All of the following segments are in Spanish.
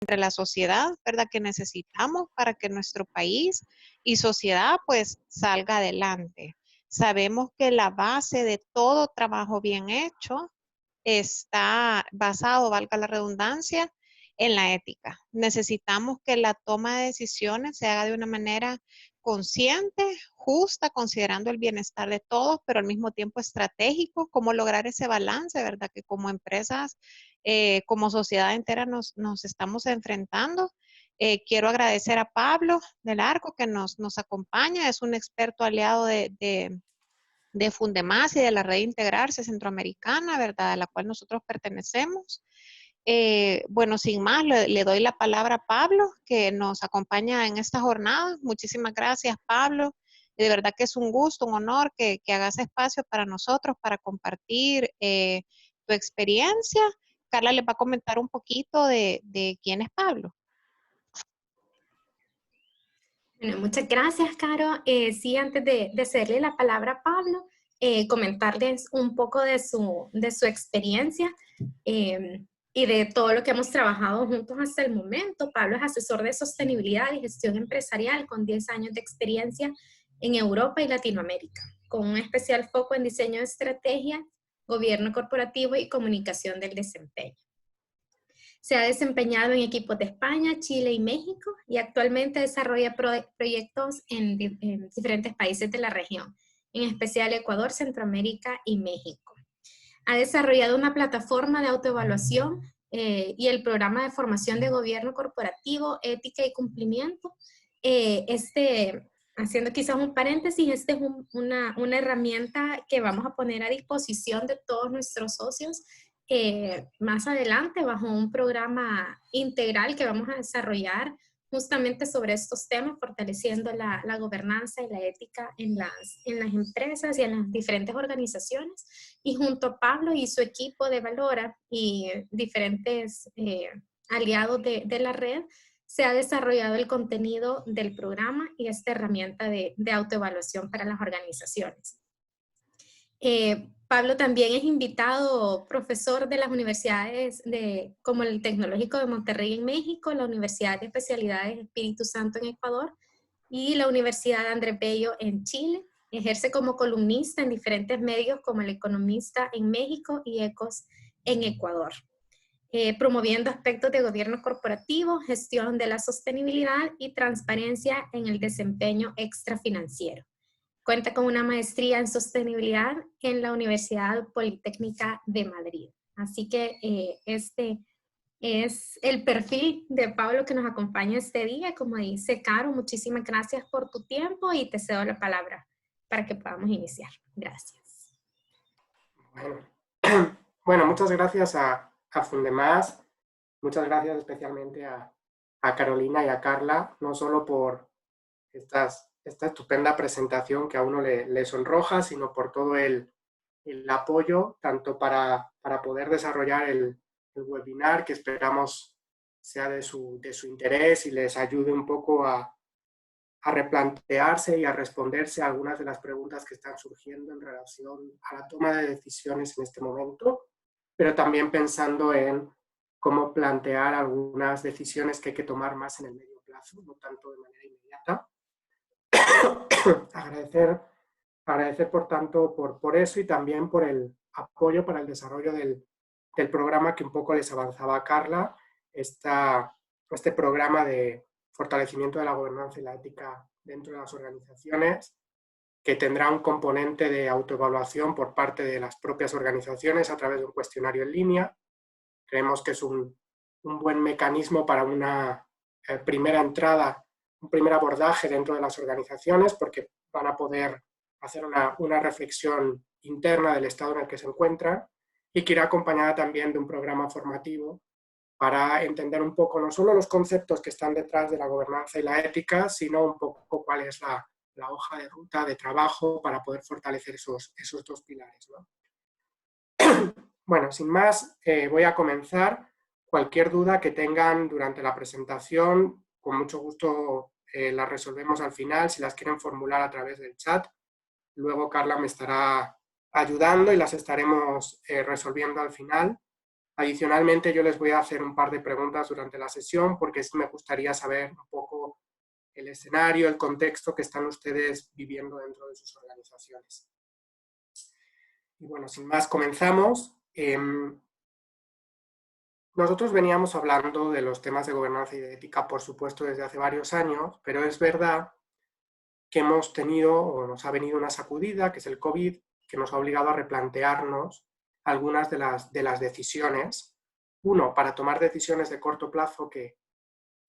entre la sociedad, ¿verdad? Que necesitamos para que nuestro país y sociedad pues salga adelante. Sabemos que la base de todo trabajo bien hecho está basado, valga la redundancia, en la ética. Necesitamos que la toma de decisiones se haga de una manera consciente, justa, considerando el bienestar de todos, pero al mismo tiempo estratégico, cómo lograr ese balance, ¿verdad? Que como empresas, como sociedad entera nos estamos enfrentando. Quiero agradecer a Pablo del Arco que nos acompaña, es un experto aliado de Fundemás y de la red Integrarse Centroamericana, ¿verdad? A la cual nosotros pertenecemos. Bueno, sin más, le doy la palabra a Pablo, que nos acompaña en esta jornada. Muchísimas gracias, Pablo. De verdad que es un gusto, un honor que hagas espacio para nosotros, para compartir tu experiencia. Carla les va a comentar un poquito de quién es Pablo. Bueno, muchas gracias, Caro. Sí, antes de cederle la palabra a Pablo, comentarles un poco de su experiencia y de todo lo que hemos trabajado juntos hasta el momento. Pablo es asesor de sostenibilidad y gestión empresarial con 10 años de experiencia en Europa y Latinoamérica, con un especial foco en diseño de estrategia, gobierno corporativo y comunicación del desempeño. Se ha desempeñado en equipos de España, Chile y México y actualmente desarrolla proyectos en diferentes países de la región, en especial Ecuador, Centroamérica y México. Ha desarrollado una plataforma de autoevaluación y el programa de formación de gobierno corporativo, ética y cumplimiento. Haciendo quizás un paréntesis, esta es una herramienta que vamos a poner a disposición de todos nuestros socios más adelante bajo un programa integral que vamos a desarrollar justamente sobre estos temas, fortaleciendo la gobernanza y la ética en las empresas y en las diferentes organizaciones. Y junto a Pablo y su equipo de Valora y diferentes aliados de la red, se ha desarrollado el contenido del programa y esta herramienta de autoevaluación para las organizaciones. Pablo también es invitado profesor de las universidades como el Tecnológico de Monterrey en México, la Universidad de Especialidades Espíritu Santo en Ecuador y la Universidad Andrés Bello en Chile. Ejerce como columnista en diferentes medios como El Economista en México y Ecos en Ecuador, promoviendo aspectos de gobierno corporativo, gestión de la sostenibilidad y transparencia en el desempeño extrafinanciero. Cuenta con una maestría en sostenibilidad en la Universidad Politécnica de Madrid. Así que este es el perfil de Pablo que nos acompaña este día. Como dice Caro, muchísimas gracias por tu tiempo y te cedo la palabra para que podamos iniciar. Gracias. Bueno, muchas gracias a Fundemás. Muchas gracias especialmente a Carolina y a Carla, no solo por esta estupenda presentación que a uno le sonroja, sino por todo el apoyo, tanto para poder desarrollar el webinar, que esperamos sea de su interés y les ayude un poco a replantearse y a responderse a algunas de las preguntas que están surgiendo en relación a la toma de decisiones en este momento, pero también pensando en cómo plantear algunas decisiones que hay que tomar más en el medio plazo, no tanto de manera inmediata. Agradecer por tanto por eso y también por el apoyo para el desarrollo del programa que un poco les avanzaba Carla, este programa de fortalecimiento de la gobernanza y la ética dentro de las organizaciones, que tendrá un componente de autoevaluación por parte de las propias organizaciones a través de un cuestionario en línea. Creemos que es un buen mecanismo para una primera entrada, un primer abordaje dentro de las organizaciones, porque van a poder hacer una reflexión interna del estado en el que se encuentran y que irá acompañada también de un programa formativo para entender un poco no solo los conceptos que están detrás de la gobernanza y la ética, sino un poco cuál es la hoja de ruta de trabajo para poder fortalecer esos dos pilares, ¿no? Bueno, sin más, voy a comenzar. Cualquier duda que tengan durante la presentación, con mucho gusto las resolvemos al final, si las quieren formular a través del chat. Luego Carla me estará ayudando y las estaremos resolviendo al final. Adicionalmente, yo les voy a hacer un par de preguntas durante la sesión porque sí me gustaría saber un poco el escenario, el contexto que están ustedes viviendo dentro de sus organizaciones. Y bueno, sin más, comenzamos. Nosotros veníamos hablando de los temas de gobernanza y de ética, por supuesto, desde hace varios años, pero es verdad que hemos tenido o nos ha venido una sacudida, que es el COVID, que nos ha obligado a replantearnos algunas de las decisiones. Uno, para tomar decisiones de corto plazo que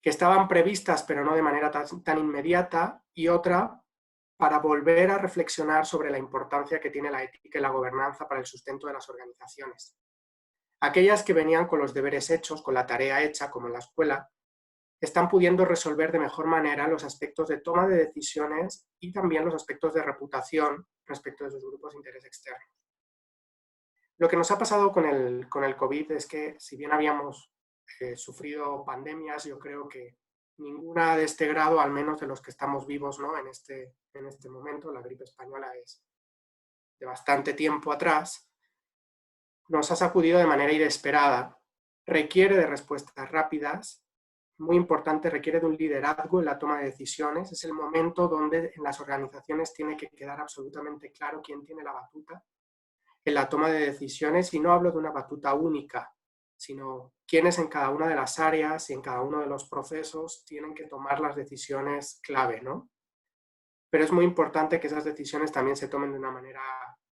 estaban previstas pero no de manera tan inmediata, y otra, para volver a reflexionar sobre la importancia que tiene la ética y la gobernanza para el sustento de las organizaciones. Aquellas que venían con los deberes hechos, con la tarea hecha, como en la escuela, están pudiendo resolver de mejor manera los aspectos de toma de decisiones y también los aspectos de reputación respecto de sus grupos de interés externos. Lo que nos ha pasado con el COVID es que, si bien habíamos sufrido pandemias, yo creo que ninguna de este grado, al menos de los que estamos vivos, ¿no?, en este momento, la gripe española es de bastante tiempo atrás, nos ha sacudido de manera inesperada, requiere de respuestas rápidas, muy importante, requiere de un liderazgo en la toma de decisiones. Es el momento donde en las organizaciones tiene que quedar absolutamente claro quién tiene la batuta en la toma de decisiones, y no hablo de una batuta única, sino quiénes en cada una de las áreas y en cada uno de los procesos tienen que tomar las decisiones clave, ¿no? Pero es muy importante que esas decisiones también se tomen de una manera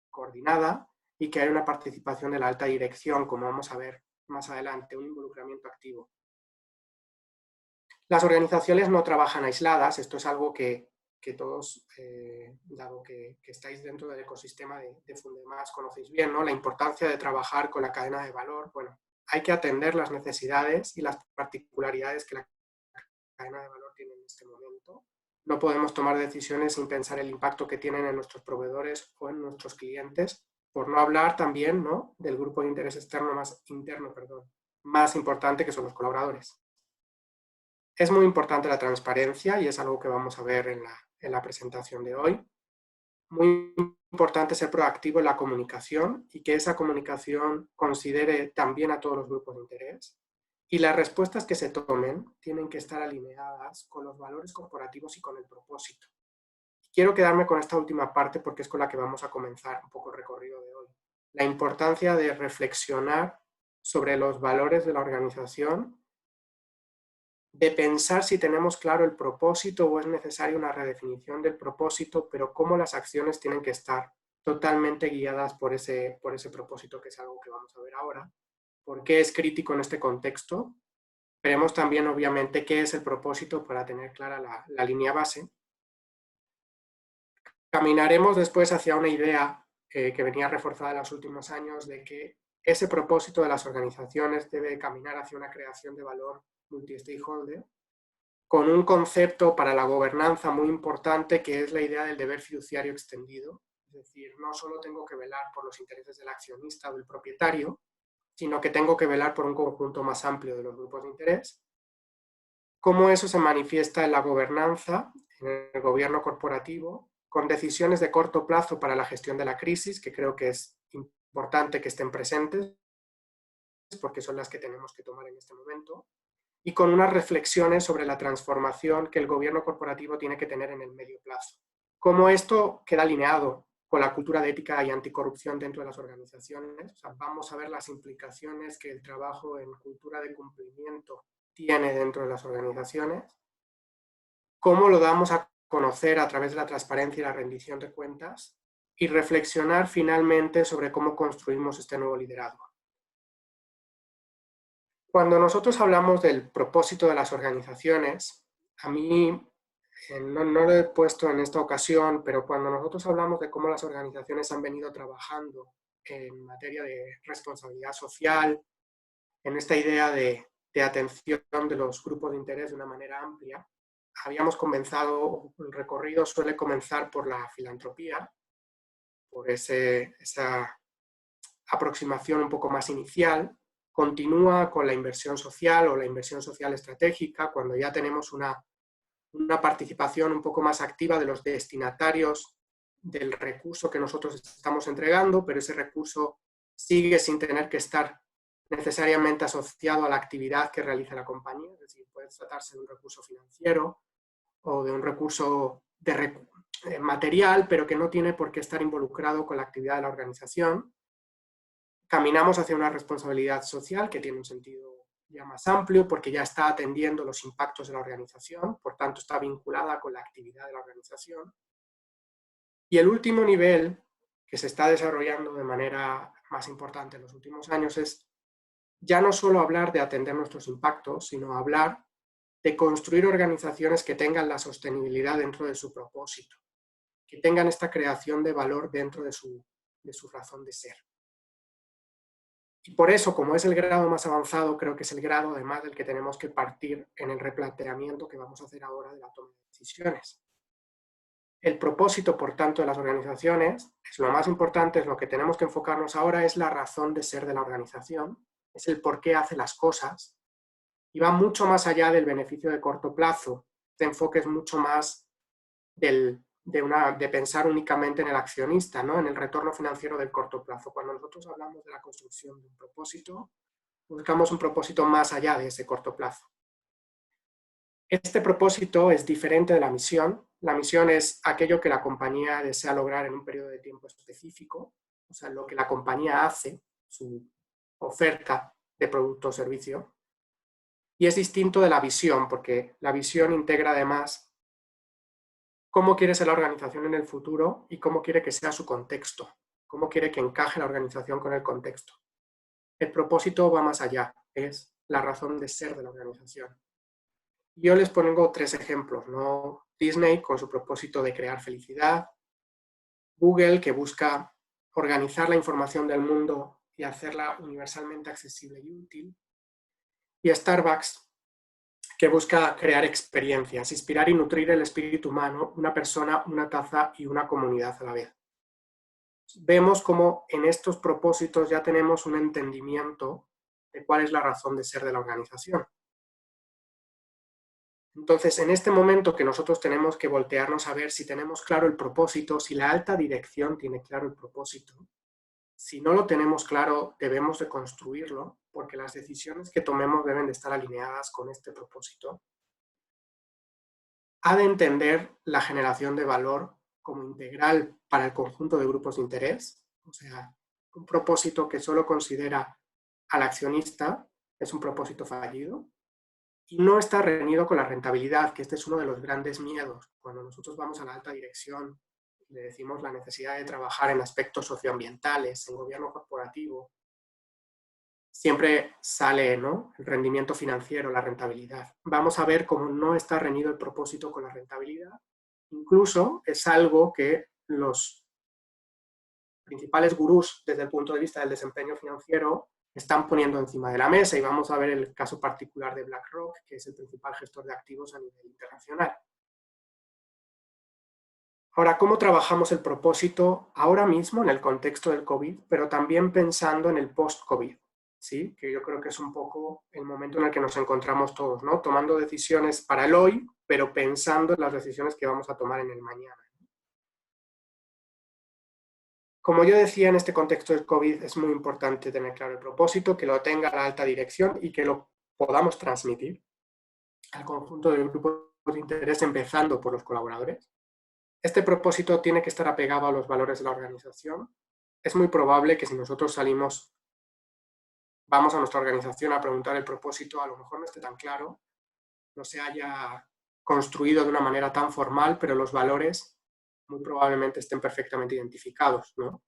coordinada y que haya una participación de la alta dirección, como vamos a ver más adelante, un involucramiento activo. Las organizaciones no trabajan aisladas, esto es algo que todos, dado que estáis dentro del ecosistema de Fundemás, conocéis bien, ¿no? La importancia de trabajar con la cadena de valor. Bueno, hay que atender las necesidades y las particularidades que la cadena de valor tiene en este momento. No podemos tomar decisiones sin pensar el impacto que tienen en nuestros proveedores o en nuestros clientes, por no hablar también, ¿no?, del grupo de interés interno más importante, que son los colaboradores. Es muy importante la transparencia y es algo que vamos a ver en la presentación de hoy. Muy importante ser proactivo en la comunicación y que esa comunicación considere también a todos los grupos de interés. Y las respuestas que se tomen tienen que estar alineadas con los valores corporativos y con el propósito. Quiero quedarme con esta última parte porque es con la que vamos a comenzar un poco el recorrido de hoy. La importancia de reflexionar sobre los valores de la organización, de pensar si tenemos claro el propósito o es necesaria una redefinición del propósito, pero cómo las acciones tienen que estar totalmente guiadas por ese propósito, que es algo que vamos a ver ahora. ¿Por qué es crítico en este contexto? Veremos también, obviamente, qué es el propósito para tener clara la línea base. Caminaremos después hacia una idea que venía reforzada en los últimos años, de que ese propósito de las organizaciones debe caminar hacia una creación de valor multi-stakeholder, con un concepto para la gobernanza muy importante, que es la idea del deber fiduciario extendido. Es decir, no solo tengo que velar por los intereses del accionista o del propietario, sino que tengo que velar por un conjunto más amplio de los grupos de interés. Cómo eso se manifiesta en la gobernanza, en el gobierno corporativo, con decisiones de corto plazo para la gestión de la crisis, que creo que es importante que estén presentes, porque son las que tenemos que tomar en este momento, y con unas reflexiones sobre la transformación que el gobierno corporativo tiene que tener en el medio plazo. Cómo esto queda alineado con la cultura de ética y anticorrupción dentro de las organizaciones. O sea, vamos a ver las implicaciones que el trabajo en cultura de cumplimiento tiene dentro de las organizaciones. Cómo lo damos a conocer a través de la transparencia y la rendición de cuentas. Y reflexionar finalmente sobre cómo construimos este nuevo liderazgo. Cuando nosotros hablamos del propósito de las organizaciones, a mí no lo he puesto en esta ocasión, pero cuando nosotros hablamos de cómo las organizaciones han venido trabajando en materia de responsabilidad social, en esta idea de atención de los grupos de interés de una manera amplia, habíamos comenzado, el recorrido suele comenzar por la filantropía, por esa aproximación un poco más inicial. Continúa con la inversión social o la inversión social estratégica, cuando ya tenemos una participación un poco más activa de los destinatarios del recurso que nosotros estamos entregando, pero ese recurso sigue sin tener que estar necesariamente asociado a la actividad que realiza la compañía, es decir, puede tratarse de un recurso financiero o de un recurso material, pero que no tiene por qué estar involucrado con la actividad de la organización. Caminamos hacia una responsabilidad social que tiene un sentido ya más amplio porque ya está atendiendo los impactos de la organización, por tanto está vinculada con la actividad de la organización. Y el último nivel que se está desarrollando de manera más importante en los últimos años es ya no solo hablar de atender nuestros impactos, sino hablar de construir organizaciones que tengan la sostenibilidad dentro de su propósito, que tengan esta creación de valor dentro de su razón de ser. Y por eso, como es el grado más avanzado, creo que es el grado además del que tenemos que partir en el replanteamiento que vamos a hacer ahora de la toma de decisiones. El propósito, por tanto, de las organizaciones es lo más importante, es lo que tenemos que enfocarnos ahora, es la razón de ser de la organización, es el por qué hace las cosas, y va mucho más allá del beneficio de corto plazo. Este enfoque es mucho más de pensar únicamente en el accionista, ¿no? En el retorno financiero del corto plazo. Cuando nosotros hablamos de la construcción de un propósito, buscamos un propósito más allá de ese corto plazo. Este propósito es diferente de la misión. La misión es aquello que la compañía desea lograr en un periodo de tiempo específico, o sea, lo que la compañía hace, su oferta de producto o servicio. Y es distinto de la visión, porque la visión integra además cómo quiere ser la organización en el futuro y cómo quiere que sea su contexto, cómo quiere que encaje la organización con el contexto. El propósito va más allá, es la razón de ser de la organización. Yo les pongo 3 ejemplos, ¿no? Disney con su propósito de crear felicidad, Google que busca organizar la información del mundo y hacerla universalmente accesible y útil, y Starbucks que busca crear experiencias, inspirar y nutrir el espíritu humano, una persona, una taza y una comunidad a la vez. Vemos cómo en estos propósitos ya tenemos un entendimiento de cuál es la razón de ser de la organización. Entonces, en este momento que nosotros tenemos que voltearnos a ver si tenemos claro el propósito, si la alta dirección tiene claro el propósito, si no lo tenemos claro, debemos de construirlo, porque las decisiones que tomemos deben de estar alineadas con este propósito. Ha de entender la generación de valor como integral para el conjunto de grupos de interés, o sea, un propósito que solo considera al accionista es un propósito fallido y no está reñido con la rentabilidad, que este es uno de los grandes miedos. Cuando nosotros vamos a la alta dirección, le decimos la necesidad de trabajar en aspectos socioambientales, en gobierno corporativo, siempre sale, ¿no?, el rendimiento financiero, la rentabilidad. Vamos a ver cómo no está reñido el propósito con la rentabilidad. Incluso es algo que los principales gurús desde el punto de vista del desempeño financiero están poniendo encima de la mesa, y vamos a ver el caso particular de BlackRock, que es el principal gestor de activos a nivel internacional. Ahora, ¿cómo trabajamos el propósito ahora mismo en el contexto del COVID, pero también pensando en el post-COVID? ¿Sí? Que yo creo que es un poco el momento en el que nos encontramos todos, ¿no? Tomando decisiones para el hoy, pero pensando en las decisiones que vamos a tomar en el mañana. Como yo decía, en este contexto del COVID es muy importante tener claro el propósito, que lo tenga la alta dirección y que lo podamos transmitir al conjunto del grupo de interés, empezando por los colaboradores. Este propósito tiene que estar apegado a los valores de la organización. Es muy probable que si nosotros vamos a nuestra organización a preguntar el propósito, a lo mejor no esté tan claro, no se haya construido de una manera tan formal, pero los valores muy probablemente estén perfectamente identificados, ¿no?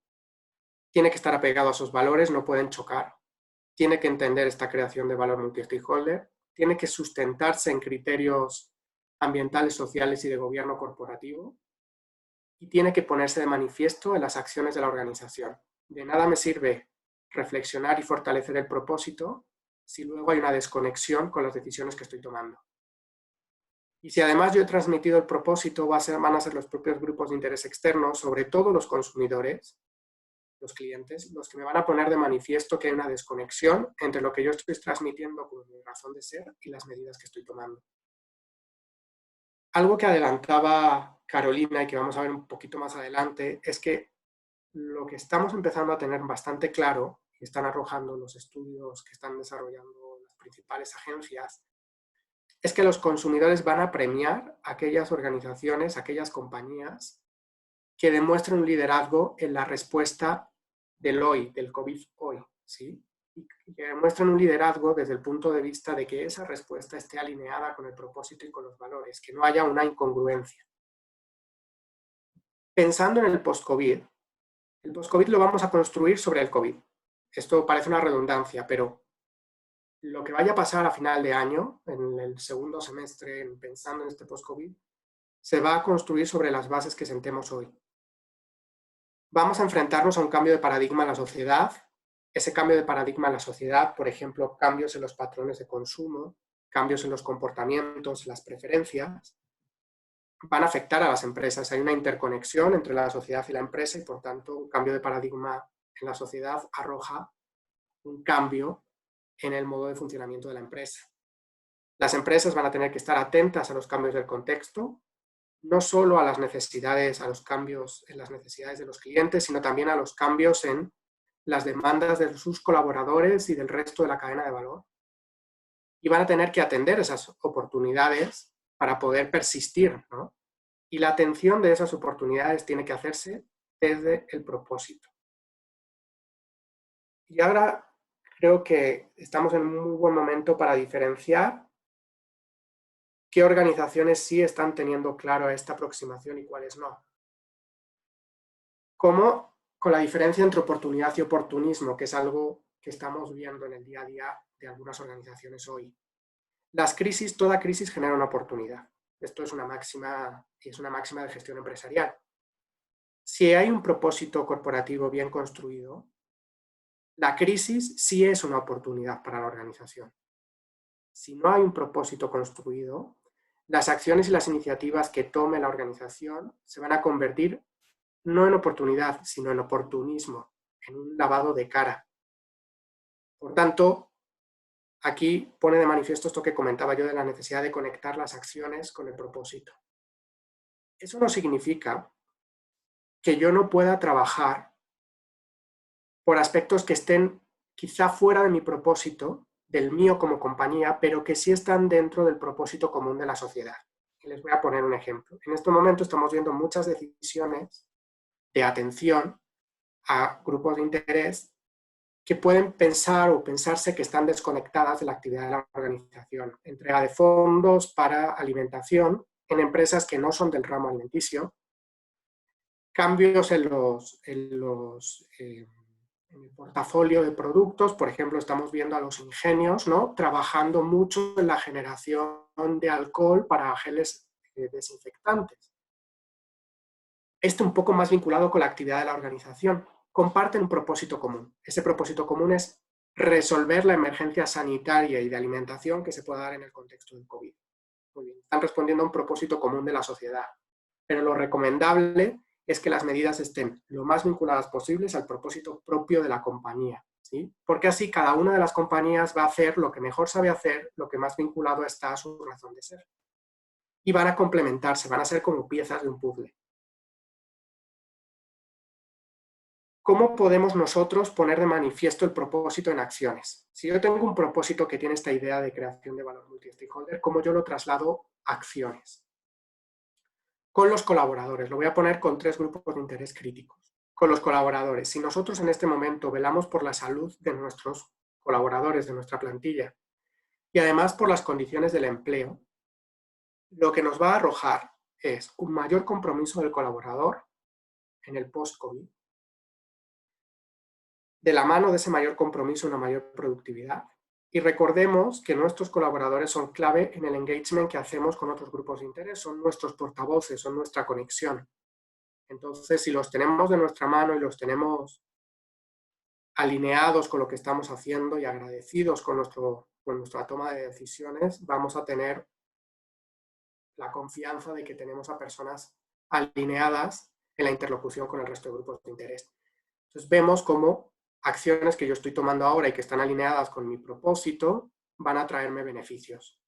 Tiene que estar apegado a esos valores, no pueden chocar. Tiene que entender esta creación de valor multi-stakeholder, tiene que sustentarse en criterios ambientales, sociales y de gobierno corporativo, y tiene que ponerse de manifiesto en las acciones de la organización. De nada me sirve reflexionar y fortalecer el propósito si luego hay una desconexión con las decisiones que estoy tomando. Y si además yo he transmitido el propósito, van a ser los propios grupos de interés externos, sobre todo los consumidores, los clientes, los que me van a poner de manifiesto que hay una desconexión entre lo que yo estoy transmitiendo como mi razón de ser y las medidas que estoy tomando. Algo que adelantaba Carolina y que vamos a ver un poquito más adelante es que lo que estamos empezando a tener bastante claro, que están arrojando los estudios que están desarrollando las principales agencias, es que los consumidores van a premiar a aquellas organizaciones, aquellas compañías que demuestren un liderazgo en la respuesta del hoy, del COVID hoy, ¿sí? Y que demuestren un liderazgo desde el punto de vista de que esa respuesta esté alineada con el propósito y con los valores, que no haya una incongruencia. Pensando en el post-COVID lo vamos a construir sobre el COVID. Esto parece una redundancia, pero lo que vaya a pasar a final de año, en el segundo semestre, pensando en este post-COVID, se va a construir sobre las bases que sentemos hoy. Vamos a enfrentarnos a un cambio de paradigma en la sociedad. Ese cambio de paradigma en la sociedad, por ejemplo, cambios en los patrones de consumo, cambios en los comportamientos, las preferencias, van a afectar a las empresas. Hay una interconexión entre la sociedad y la empresa y, por tanto, un cambio de paradigma en la sociedad arroja un cambio en el modo de funcionamiento de la empresa. Las empresas van a tener que estar atentas a los cambios del contexto, no solo a las necesidades, a los cambios en las necesidades de los clientes, sino también a los cambios en las demandas de sus colaboradores y del resto de la cadena de valor. Y van a tener que atender esas oportunidades para poder persistir, ¿no? Y la atención de esas oportunidades tiene que hacerse desde el propósito. Y ahora creo que estamos en un muy buen momento para diferenciar qué organizaciones sí están teniendo claro esta aproximación y cuáles no. Como con la diferencia entre oportunidad y oportunismo, que es algo que estamos viendo en el día a día de algunas organizaciones hoy. Las crisis, toda crisis genera una oportunidad. Esto es una máxima de gestión empresarial. Si hay un propósito corporativo bien construido, la crisis sí es una oportunidad para la organización. Si no hay un propósito construido, las acciones y las iniciativas que tome la organización se van a convertir no en oportunidad, sino en oportunismo, en un lavado de cara. Por tanto, aquí pone de manifiesto esto que comentaba yo de la necesidad de conectar las acciones con el propósito. Eso no significa que yo no pueda trabajar por aspectos que estén quizá fuera de mi propósito, del mío como compañía, pero que sí están dentro del propósito común de la sociedad. Y les voy a poner un ejemplo. En este momento estamos viendo muchas decisiones de atención a grupos de interés que pueden pensar o pensarse que están desconectadas de la actividad de la organización. Entrega de fondos para alimentación en empresas que no son del ramo alimenticio, cambios en el portafolio de productos. Por ejemplo, estamos viendo a los ingenios, ¿no?, trabajando mucho en la generación de alcohol para geles desinfectantes. Esto un poco más vinculado con la actividad de la organización. Comparten un propósito común. Ese propósito común es resolver la emergencia sanitaria y de alimentación que se pueda dar en el contexto del COVID. Muy bien, están respondiendo a un propósito común de la sociedad. Pero lo recomendable es que las medidas estén lo más vinculadas posibles al propósito propio de la compañía, ¿sí? Porque así cada una de las compañías va a hacer lo que mejor sabe hacer, lo que más vinculado está a su razón de ser. Y van a complementarse, van a ser como piezas de un puzzle. ¿Cómo podemos nosotros poner de manifiesto el propósito en acciones? Si yo tengo un propósito que tiene esta idea de creación de valor multi-stakeholder, ¿cómo yo lo traslado a acciones? Con los colaboradores, lo voy a poner con 3 grupos de interés críticos. Con los colaboradores, si nosotros en este momento velamos por la salud de nuestros colaboradores, de nuestra plantilla, y además por las condiciones del empleo, lo que nos va a arrojar es un mayor compromiso del colaborador en el post-COVID, de la mano de ese mayor compromiso, una mayor productividad. Y recordemos que nuestros colaboradores son clave en el engagement que hacemos con otros grupos de interés, son nuestros portavoces, son nuestra conexión. Entonces, si los tenemos de nuestra mano y los tenemos alineados con lo que estamos haciendo y agradecidos con nuestra toma de decisiones, vamos a tener la confianza de que tenemos a personas alineadas en la interlocución con el resto de grupos de interés. Entonces, vemos cómo acciones que yo estoy tomando ahora y que están alineadas con mi propósito van a traerme beneficios.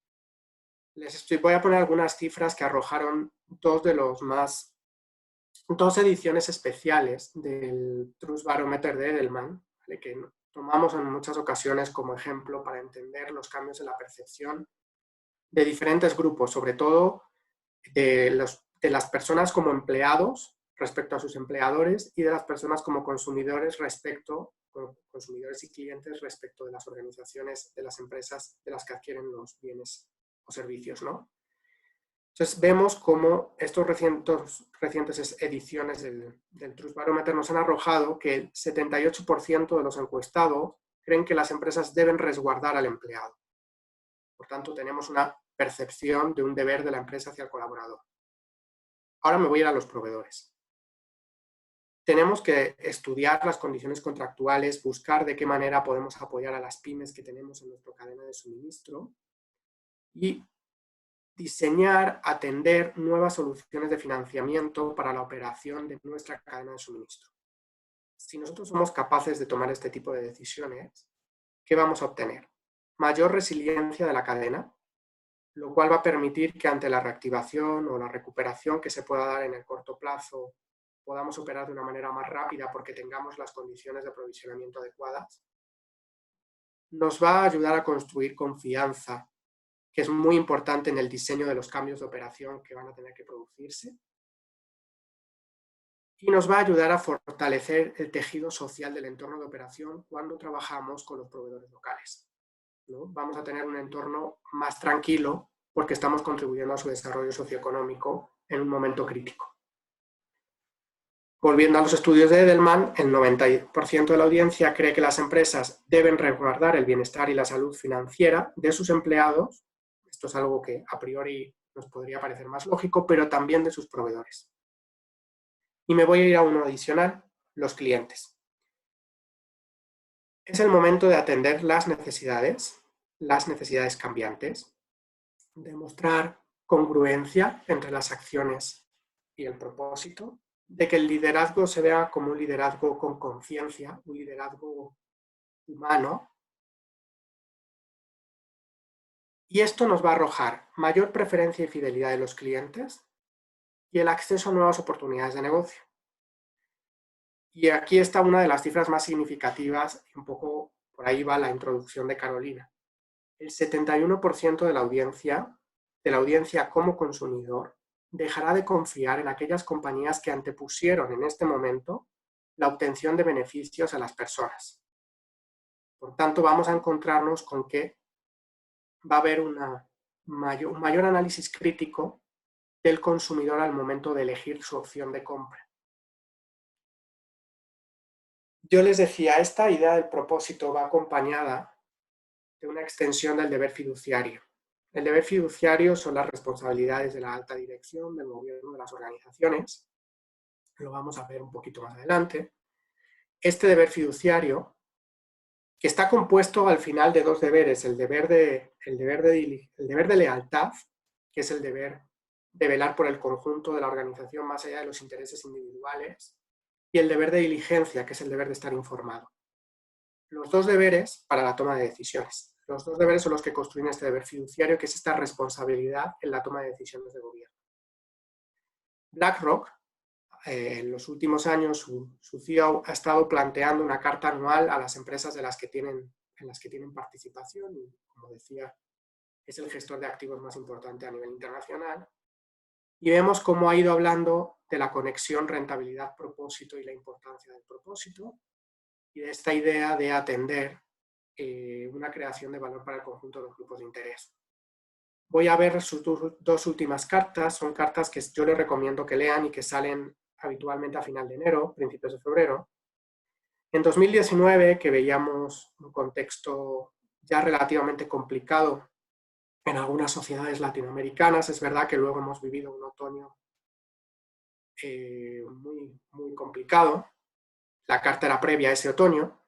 Voy a poner algunas cifras que arrojaron dos ediciones especiales del Trust Barometer de Edelman, ¿vale?, que tomamos en muchas ocasiones como ejemplo para entender los cambios en la percepción de diferentes grupos, sobre todo de las personas como empleados respecto a sus empleadores y de las personas como consumidores consumidores y clientes respecto de las organizaciones, de las empresas de las que adquieren los bienes o servicios, ¿no? Entonces vemos cómo estos recientes ediciones del Trust Barometer nos han arrojado que el 78% de los encuestados creen que las empresas deben resguardar al empleado. Por tanto, tenemos una percepción de un deber de la empresa hacia el colaborador. Ahora me voy a ir a los proveedores. Tenemos que estudiar las condiciones contractuales, buscar de qué manera podemos apoyar a las pymes que tenemos en nuestra cadena de suministro y diseñar, atender nuevas soluciones de financiamiento para la operación de nuestra cadena de suministro. Si nosotros somos capaces de tomar este tipo de decisiones, ¿qué vamos a obtener? Mayor resiliencia de la cadena, lo cual va a permitir que ante la reactivación o la recuperación que se pueda dar en el corto plazo, podamos operar de una manera más rápida porque tengamos las condiciones de aprovisionamiento adecuadas. Nos va a ayudar a construir confianza, que es muy importante en el diseño de los cambios de operación que van a tener que producirse. Y nos va a ayudar a fortalecer el tejido social del entorno de operación cuando trabajamos con los proveedores locales, ¿no? Vamos a tener un entorno más tranquilo porque estamos contribuyendo a su desarrollo socioeconómico en un momento crítico. Volviendo a los estudios de Edelman, el 90% de la audiencia cree que las empresas deben resguardar el bienestar y la salud financiera de sus empleados. Esto es algo que a priori nos podría parecer más lógico, pero también de sus proveedores. Y me voy a ir a uno adicional, los clientes. Es el momento de atender las necesidades cambiantes, demostrar congruencia entre las acciones y el propósito, de que el liderazgo se vea como un liderazgo con conciencia, un liderazgo humano. Y esto nos va a arrojar mayor preferencia y fidelidad de los clientes y el acceso a nuevas oportunidades de negocio. Y aquí está una de las cifras más significativas, y un poco por ahí va la introducción de Carolina. El 71% de la audiencia como consumidor, dejará de confiar en aquellas compañías que antepusieron en este momento la obtención de beneficios a las personas. Por tanto, vamos a encontrarnos con que va a haber un mayor análisis crítico del consumidor al momento de elegir su opción de compra. Yo les decía, esta idea del propósito va acompañada de una extensión del deber fiduciario. El deber fiduciario son las responsabilidades de la alta dirección, del gobierno, de las organizaciones. Lo vamos a ver un poquito más adelante. Este deber fiduciario, que está compuesto al final de dos deberes, el deber de lealtad, que es el deber de velar por el conjunto de la organización más allá de los intereses individuales, y el deber de diligencia, que es el deber de estar informado. Los dos deberes para la toma de decisiones. Los dos deberes son los que construyen este deber fiduciario, que es esta responsabilidad en la toma de decisiones de gobierno. BlackRock, en los últimos años, su CEO ha estado planteando una carta anual a las empresas en las que tienen participación y, como decía, es el gestor de activos más importante a nivel internacional. Y vemos cómo ha ido hablando de la conexión rentabilidad-propósito y la importancia del propósito y de esta idea de atender una creación de valor para el conjunto de los grupos de interés. Voy a ver sus dos últimas cartas, son cartas que yo les recomiendo que lean y que salen habitualmente a final de enero, principios de febrero. En 2019, que veíamos un contexto ya relativamente complicado en algunas sociedades latinoamericanas, es verdad que luego hemos vivido un otoño muy complicado. La carta era previa a ese otoño.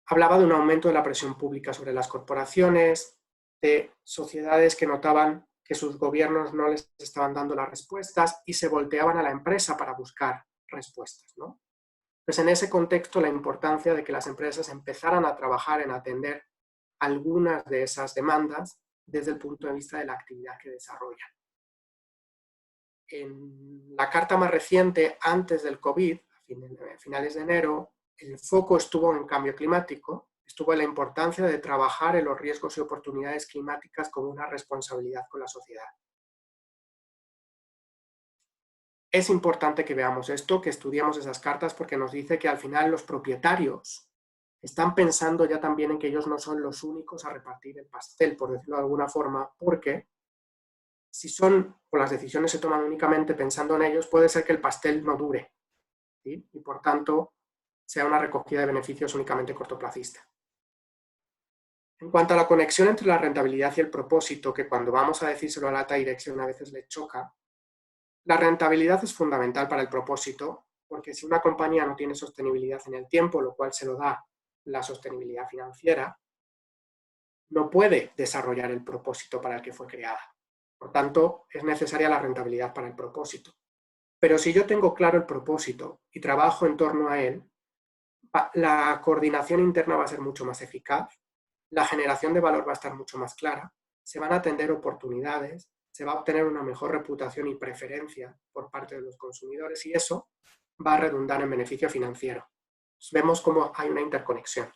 Hablaba de un aumento de la presión pública sobre las corporaciones, de sociedades que notaban que sus gobiernos no les estaban dando las respuestas y se volteaban a la empresa para buscar respuestas, ¿no? Pues en ese contexto la importancia de que las empresas empezaran a trabajar en atender algunas de esas demandas desde el punto de vista de la actividad que desarrollan. En la carta más reciente, antes del COVID, a finales de enero, el foco estuvo en cambio climático, estuvo en la importancia de trabajar en los riesgos y oportunidades climáticas como una responsabilidad con la sociedad. Es importante que veamos esto, que estudiemos esas cartas, porque nos dice que al final los propietarios están pensando ya también en que ellos no son los únicos a repartir el pastel, por decirlo de alguna forma, porque si las decisiones se toman únicamente pensando en ellos, puede ser que el pastel no dure, ¿sí? Y por tanto sea una recogida de beneficios únicamente cortoplacista. En cuanto a la conexión entre la rentabilidad y el propósito, que cuando vamos a decírselo a la alta dirección a veces le choca, la rentabilidad es fundamental para el propósito, porque si una compañía no tiene sostenibilidad en el tiempo, lo cual se lo da la sostenibilidad financiera, no puede desarrollar el propósito para el que fue creada. Por tanto, es necesaria la rentabilidad para el propósito. Pero si yo tengo claro el propósito y trabajo en torno a él, la coordinación interna va a ser mucho más eficaz, la generación de valor va a estar mucho más clara, se van a atender oportunidades, se va a obtener una mejor reputación y preferencia por parte de los consumidores y eso va a redundar en beneficio financiero. Vemos cómo hay una interconexión.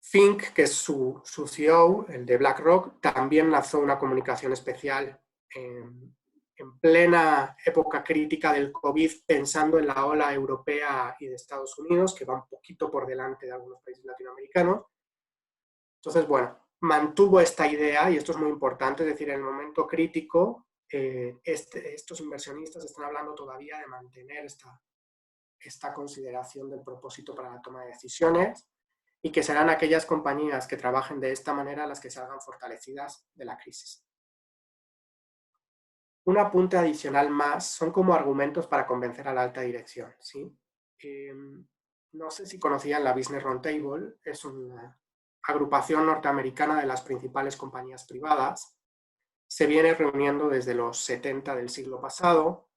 Fink, que es su CEO, el de BlackRock, también lanzó una comunicación especial en plena época crítica del COVID, pensando en la ola europea y de Estados Unidos, que va un poquito por delante de algunos países latinoamericanos. Entonces, bueno, mantuvo esta idea, y esto es muy importante, es decir, en el momento crítico, estos inversionistas están hablando todavía de mantener esta consideración del propósito para la toma de decisiones, y que serán aquellas compañías que trabajen de esta manera las que salgan fortalecidas de la crisis. Un apunte adicional más son como argumentos para convencer a la alta dirección, ¿sí? No sé si conocían la Business Roundtable, es una agrupación norteamericana de las principales compañías privadas. Se viene reuniendo desde los 70 del siglo pasado.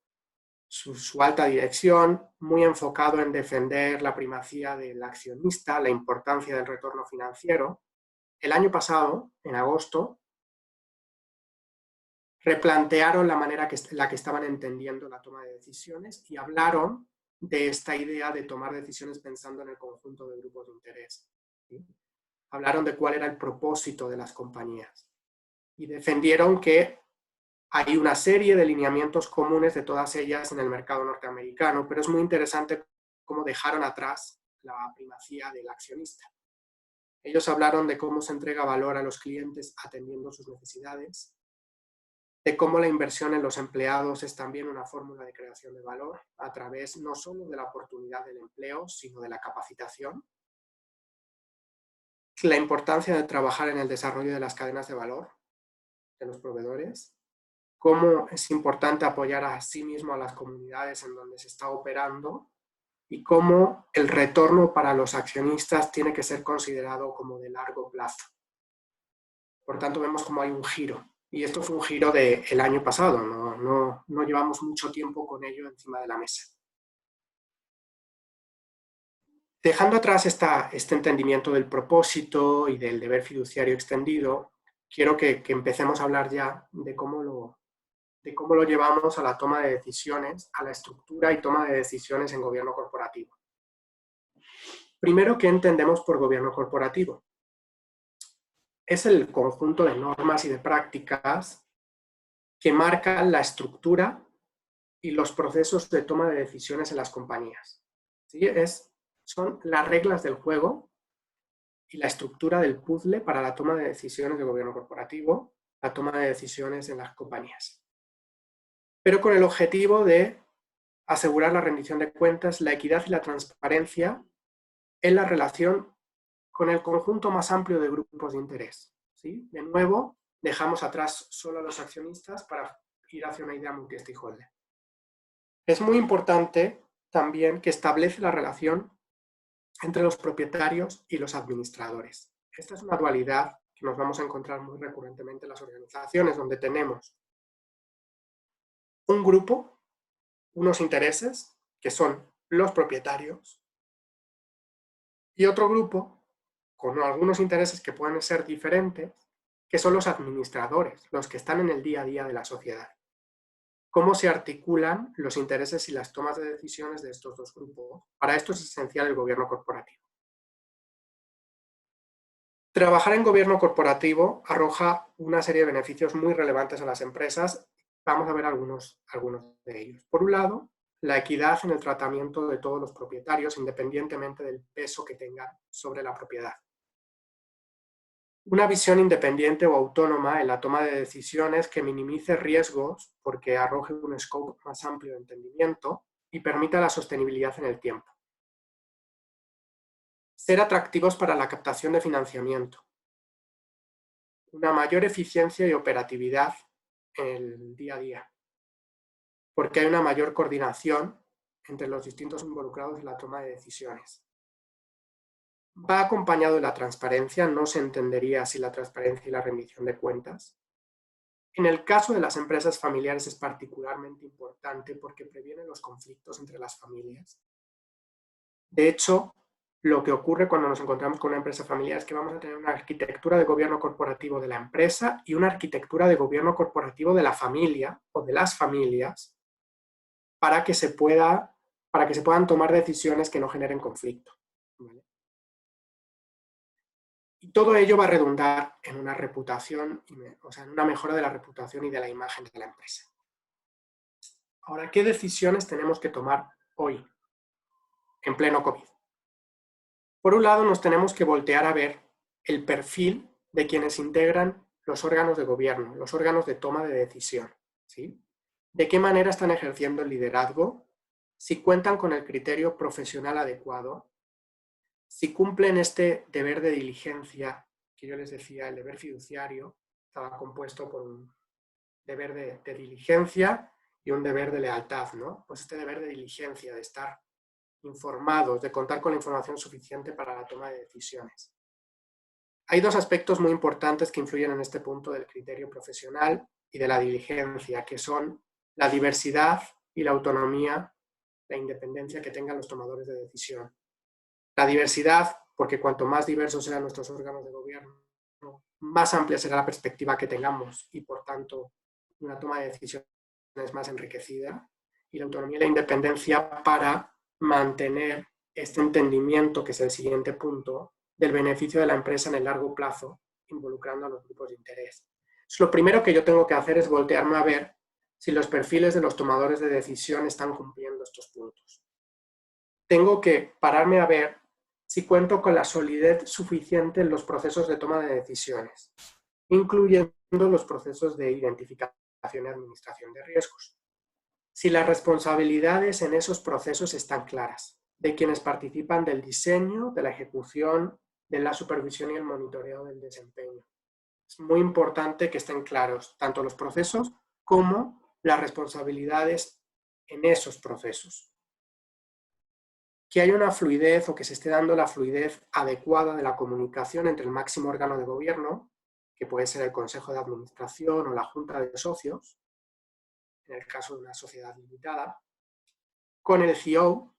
Su alta dirección, muy enfocado en defender la primacía del accionista, la importancia del retorno financiero. El año pasado, en agosto, replantearon la manera en la que estaban entendiendo la toma de decisiones y hablaron de esta idea de tomar decisiones pensando en el conjunto de grupos de interés, ¿sí? Hablaron de cuál era el propósito de las compañías y defendieron que hay una serie de lineamientos comunes de todas ellas en el mercado norteamericano, pero es muy interesante cómo dejaron atrás la primacía del accionista. Ellos hablaron de cómo se entrega valor a los clientes atendiendo sus necesidades, de cómo la inversión en los empleados es también una fórmula de creación de valor a través no solo de la oportunidad del empleo, sino de la capacitación, la importancia de trabajar en el desarrollo de las cadenas de valor de los proveedores, cómo es importante apoyar a sí mismo a las comunidades en donde se está operando y cómo el retorno para los accionistas tiene que ser considerado como de largo plazo. Por tanto, vemos cómo hay un giro. Y esto fue un giro del año pasado, no llevamos mucho tiempo con ello encima de la mesa. Dejando atrás este entendimiento del propósito y del deber fiduciario extendido, quiero que empecemos a hablar ya de cómo lo llevamos a la toma de decisiones, a la estructura y toma de decisiones en gobierno corporativo. Primero, ¿qué entendemos por gobierno corporativo? Es el conjunto de normas y de prácticas que marcan la estructura y los procesos de toma de decisiones en las compañías. ¿Sí? Son las reglas del juego y la estructura del puzzle para la toma de decisiones de gobierno corporativo, la toma de decisiones en las compañías. Pero con el objetivo de asegurar la rendición de cuentas, la equidad y la transparencia en la relación con el conjunto más amplio de grupos de interés, ¿sí? De nuevo, dejamos atrás solo a los accionistas para ir hacia una idea multi-stakeholder. Es muy importante también que establece la relación entre los propietarios y los administradores. Esta es una dualidad que nos vamos a encontrar muy recurrentemente en las organizaciones, donde tenemos un grupo, unos intereses, que son los propietarios, y otro grupo, con algunos intereses que pueden ser diferentes, que son los administradores, los que están en el día a día de la sociedad. cómo se articulan los intereses y las tomas de decisiones de estos dos grupos. Para esto es esencial el gobierno corporativo. Trabajar en gobierno corporativo arroja una serie de beneficios muy relevantes a las empresas. Vamos a ver algunos de ellos. Por un lado, la equidad en el tratamiento de todos los propietarios, independientemente del peso que tengan sobre la propiedad. Una visión independiente o autónoma en la toma de decisiones que minimice riesgos porque arroje un scope más amplio de entendimiento y permita la sostenibilidad en el tiempo. Ser atractivos para la captación de financiamiento. Una mayor eficiencia y operatividad en el día a día, porque hay una mayor coordinación entre los distintos involucrados en la toma de decisiones. Va acompañado de la transparencia, no se entendería sin la transparencia y la rendición de cuentas. En el caso de las empresas familiares es particularmente importante porque previene los conflictos entre las familias. De hecho, lo que ocurre cuando nos encontramos con una empresa familiar es que vamos a tener una arquitectura de gobierno corporativo de la empresa y una arquitectura de gobierno corporativo de la familia o de las familias para que se puedan tomar decisiones que no generen conflicto, ¿vale? Y todo ello va a redundar en una reputación, o sea, en una mejora de la reputación y de la imagen de la empresa. Ahora, ¿qué decisiones tenemos que tomar hoy, en pleno COVID? Por un lado, nos tenemos que voltear a ver el perfil de quienes integran los órganos de gobierno, los órganos de toma de decisión, ¿sí? ¿De qué manera están ejerciendo el liderazgo? Si cuentan con el criterio profesional adecuado, si cumplen este deber de diligencia, que yo les decía, el deber fiduciario, estaba compuesto por un deber de diligencia y un deber de lealtad, ¿no? Pues este deber de diligencia, de estar informados, de contar con la información suficiente para la toma de decisiones. Hay dos aspectos muy importantes que influyen en este punto del criterio profesional y de la diligencia, que son la diversidad y la autonomía, la independencia que tengan los tomadores de decisión. La diversidad, porque cuanto más diversos sean nuestros órganos de gobierno, más amplia será la perspectiva que tengamos y, por tanto, una toma de decisiones más enriquecida. Y la autonomía y la independencia para mantener este entendimiento, que es el siguiente punto, del beneficio de la empresa en el largo plazo, involucrando a los grupos de interés. Entonces, lo primero que yo tengo que hacer es voltearme a ver si los perfiles de los tomadores de decisión están cumpliendo estos puntos. Tengo que pararme a ver si cuento con la solidez suficiente en los procesos de toma de decisiones, incluyendo los procesos de identificación y administración de riesgos. Si las responsabilidades en esos procesos están claras, de quienes participan del diseño, de la ejecución, de la supervisión y el monitoreo del desempeño. Es muy importante que estén claros tanto los procesos como las responsabilidades en esos procesos. Que haya una fluidez o que se esté dando la fluidez adecuada de la comunicación entre el máximo órgano de gobierno, que puede ser el Consejo de Administración o la Junta de Socios, en el caso de una sociedad limitada, con el CEO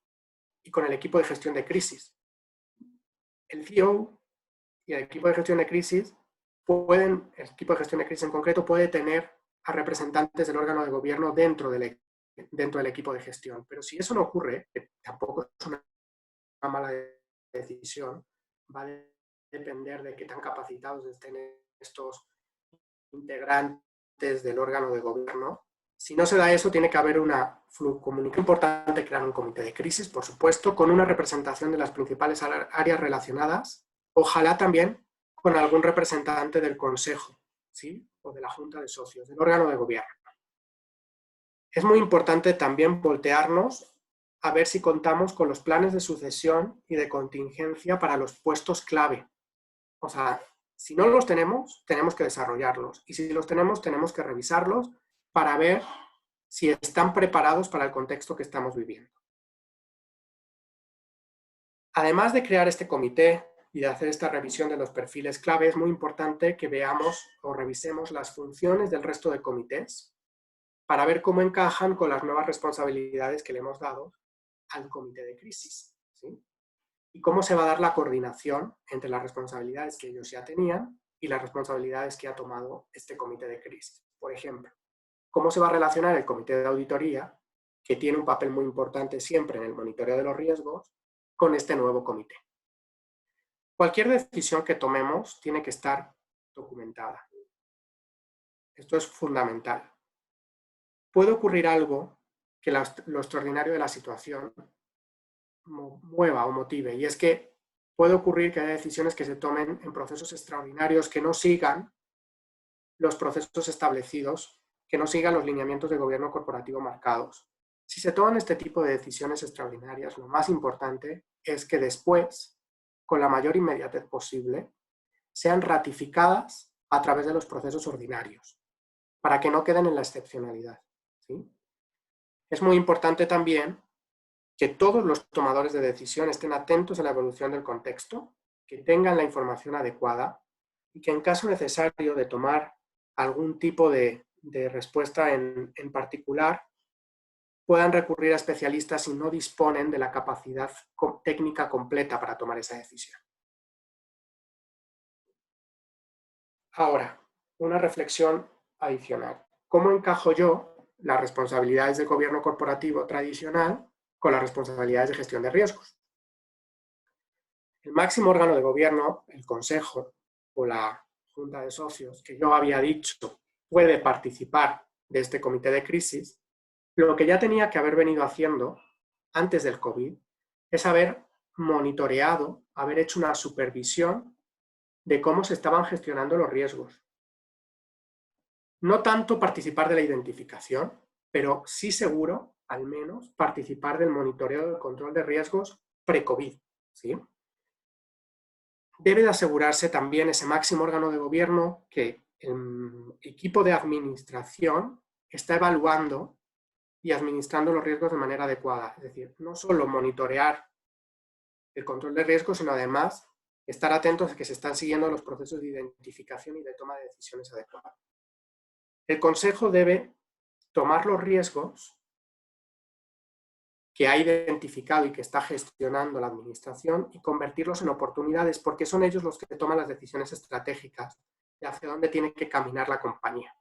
y con el equipo de gestión de crisis. El CEO y el equipo de gestión de crisis el equipo de gestión de crisis en concreto puede tener a representantes del órgano de gobierno dentro del equipo de gestión. Pero si eso no ocurre, que tampoco es una mala decisión, va a depender de qué tan capacitados estén estos integrantes del órgano de gobierno. Si no se da eso, tiene que haber una comunicación importante, crear un comité de crisis, por supuesto, con una representación de las principales áreas relacionadas, ojalá también con algún representante del consejo, ¿sí? O de la junta de socios, del órgano de gobierno. Es muy importante también voltearnos a ver si contamos con los planes de sucesión y de contingencia para los puestos clave. O sea, si no los tenemos, tenemos que desarrollarlos. Y si los tenemos, tenemos que revisarlos para ver si están preparados para el contexto que estamos viviendo. Además de crear este comité y de hacer esta revisión de los perfiles clave, es muy importante que veamos o revisemos las funciones del resto de comités para ver cómo encajan con las nuevas responsabilidades que le hemos dado al comité de crisis, ¿sí? Y cómo se va a dar la coordinación entre las responsabilidades que ellos ya tenían y las responsabilidades que ha tomado este comité de crisis. Por ejemplo, cómo se va a relacionar el comité de auditoría, que tiene un papel muy importante siempre en el monitoreo de los riesgos, con este nuevo comité. Cualquier decisión que tomemos tiene que estar documentada. Esto es fundamental. Puede ocurrir algo que lo extraordinario de la situación mueva o motive, y es que puede ocurrir que haya decisiones que se tomen en procesos extraordinarios que no sigan los procesos establecidos, que no sigan los lineamientos de gobierno corporativo marcados. Si se toman este tipo de decisiones extraordinarias, lo más importante es que después, con la mayor inmediatez posible, sean ratificadas a través de los procesos ordinarios, para que no queden en la excepcionalidad, ¿sí? Es muy importante también que todos los tomadores de decisión estén atentos a la evolución del contexto, que tengan la información adecuada y que en caso necesario de tomar algún tipo de respuesta en particular, puedan recurrir a especialistas si no disponen de la capacidad técnica completa para tomar esa decisión. Ahora, una reflexión adicional. ¿Cómo encajo yo las responsabilidades del gobierno corporativo tradicional con las responsabilidades de gestión de riesgos? El máximo órgano de gobierno, el Consejo o la Junta de Socios, que yo había dicho puede participar de este comité de crisis, lo que ya tenía que haber venido haciendo antes del COVID es haber monitoreado, haber hecho una supervisión de cómo se estaban gestionando los riesgos. No tanto participar de la identificación, pero sí seguro, al menos, participar del monitoreo del control de riesgos pre-COVID, ¿sí? Debe de asegurarse también ese máximo órgano de gobierno que el equipo de administración está evaluando y administrando los riesgos de manera adecuada. Es decir, no solo monitorear el control de riesgos, sino además estar atentos a que se están siguiendo los procesos de identificación y de toma de decisiones adecuadas. El Consejo debe tomar los riesgos que ha identificado y que está gestionando la administración y convertirlos en oportunidades, porque son ellos los que toman las decisiones estratégicas de hacia dónde tiene que caminar la compañía.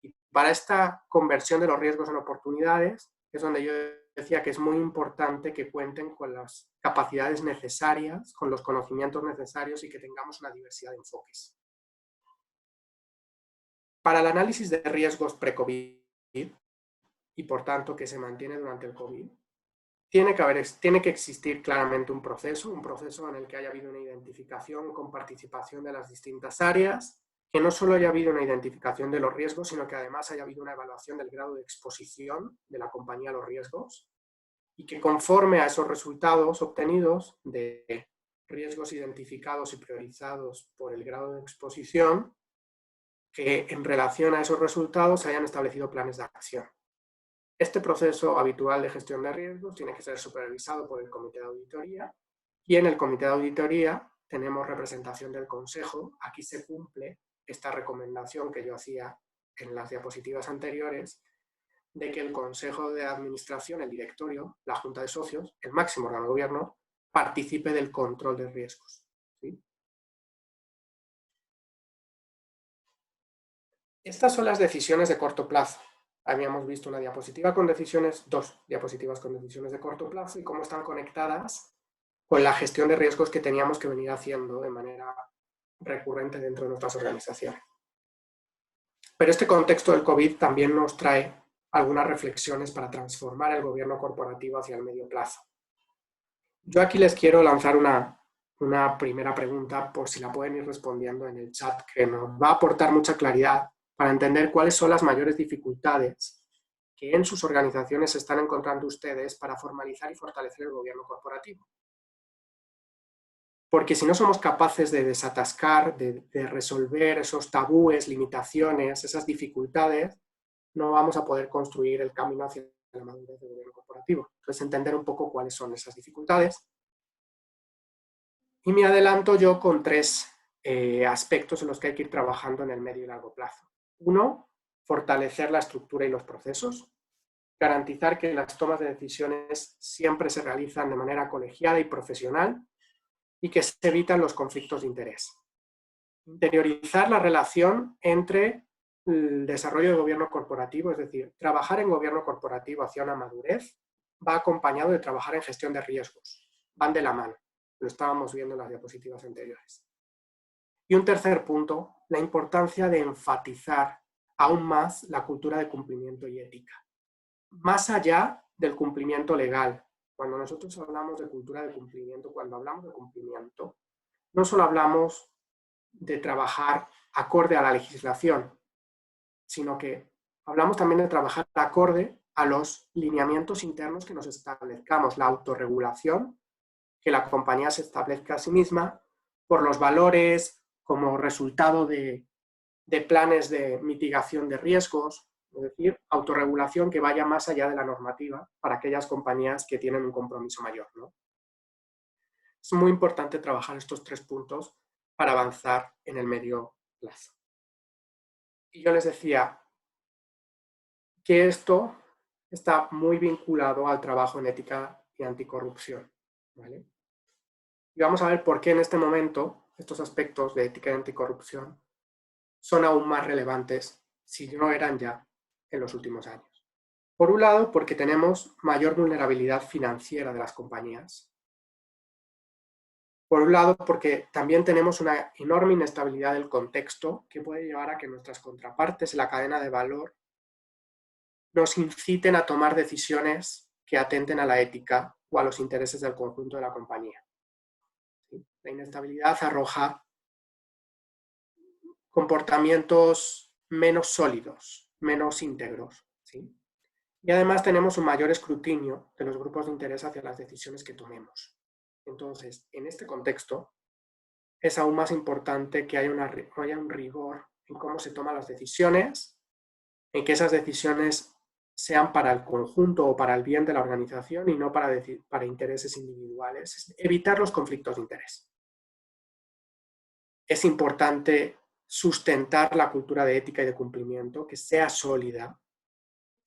Y para esta conversión de los riesgos en oportunidades es donde yo decía que es muy importante que cuenten con las capacidades necesarias, con los conocimientos necesarios y que tengamos una diversidad de enfoques. Para el análisis de riesgos pre-COVID, y por tanto que se mantiene durante el COVID, tiene que existir claramente un proceso en el que haya habido una identificación con participación de las distintas áreas, que no solo haya habido una identificación de los riesgos, sino que además haya habido una evaluación del grado de exposición de la compañía a los riesgos, y que conforme a esos resultados obtenidos de riesgos identificados y priorizados por el grado de exposición, que en relación a esos resultados se hayan establecido planes de acción. Este proceso habitual de gestión de riesgos tiene que ser supervisado por el comité de auditoría, y en el comité de auditoría tenemos representación del Consejo. Aquí se cumple esta recomendación que yo hacía en las diapositivas anteriores, de que el Consejo de Administración, el directorio, la Junta de Socios, el máximo órgano de gobierno, participe del control de riesgos, ¿sí? Estas son las decisiones de corto plazo. Habíamos visto una diapositiva con decisiones, dos diapositivas con decisiones de corto plazo y cómo están conectadas con la gestión de riesgos que teníamos que venir haciendo de manera recurrente dentro de nuestras organizaciones. Pero este contexto del COVID también nos trae algunas reflexiones para transformar el gobierno corporativo hacia el medio plazo. Yo aquí les quiero lanzar una primera pregunta, por si la pueden ir respondiendo en el chat, que nos va a aportar mucha claridad para entender cuáles son las mayores dificultades que en sus organizaciones están encontrando ustedes para formalizar y fortalecer el gobierno corporativo. Porque si no somos capaces de desatascar, de resolver esos tabúes, limitaciones, esas dificultades, no vamos a poder construir el camino hacia la madurez del gobierno corporativo. Entonces, entender un poco cuáles son esas dificultades. Y me adelanto yo con tres aspectos en los que hay que ir trabajando en el medio y largo plazo. Uno, fortalecer la estructura y los procesos. Garantizar que las tomas de decisiones siempre se realizan de manera colegiada y profesional y que se evitan los conflictos de interés. Interiorizar la relación entre el desarrollo de gobierno corporativo, es decir, trabajar en gobierno corporativo hacia una madurez, va acompañado de trabajar en gestión de riesgos. Van de la mano. Lo estábamos viendo en las diapositivas anteriores. Y un tercer punto, la importancia de enfatizar aún más la cultura de cumplimiento y ética. Más allá del cumplimiento legal. Cuando nosotros hablamos de cultura de cumplimiento, cuando hablamos de cumplimiento, no solo hablamos de trabajar acorde a la legislación, sino que hablamos también de trabajar acorde a los lineamientos internos que nos establezcamos, la autorregulación, que la compañía se establezca a sí misma por los valores como resultado de planes de mitigación de riesgos, es decir, autorregulación que vaya más allá de la normativa para aquellas compañías que tienen un compromiso mayor, ¿no? Es muy importante trabajar estos 3 puntos para avanzar en el medio plazo. Y yo les decía que esto está muy vinculado al trabajo en ética y anticorrupción, ¿vale? Y vamos a ver por qué en este momento estos aspectos de ética y anticorrupción son aún más relevantes, si no eran ya, en los últimos años. Por un lado, porque tenemos mayor vulnerabilidad financiera de las compañías. Por un lado, porque también tenemos una enorme inestabilidad del contexto que puede llevar a que nuestras contrapartes en la cadena de valor nos inciten a tomar decisiones que atenten a la ética o a los intereses del conjunto de la compañía. ¿Sí? La inestabilidad arroja comportamientos menos sólidos, menos íntegros. ¿Sí? Y además tenemos un mayor escrutinio de los grupos de interés hacia las decisiones que tomemos. Entonces, en este contexto, es aún más importante que haya un rigor en cómo se toman las decisiones, en que esas decisiones sean para el conjunto o para el bien de la organización y no para intereses individuales. Es evitar los conflictos de interés. Es importante sustentar la cultura de ética y de cumplimiento, que sea sólida.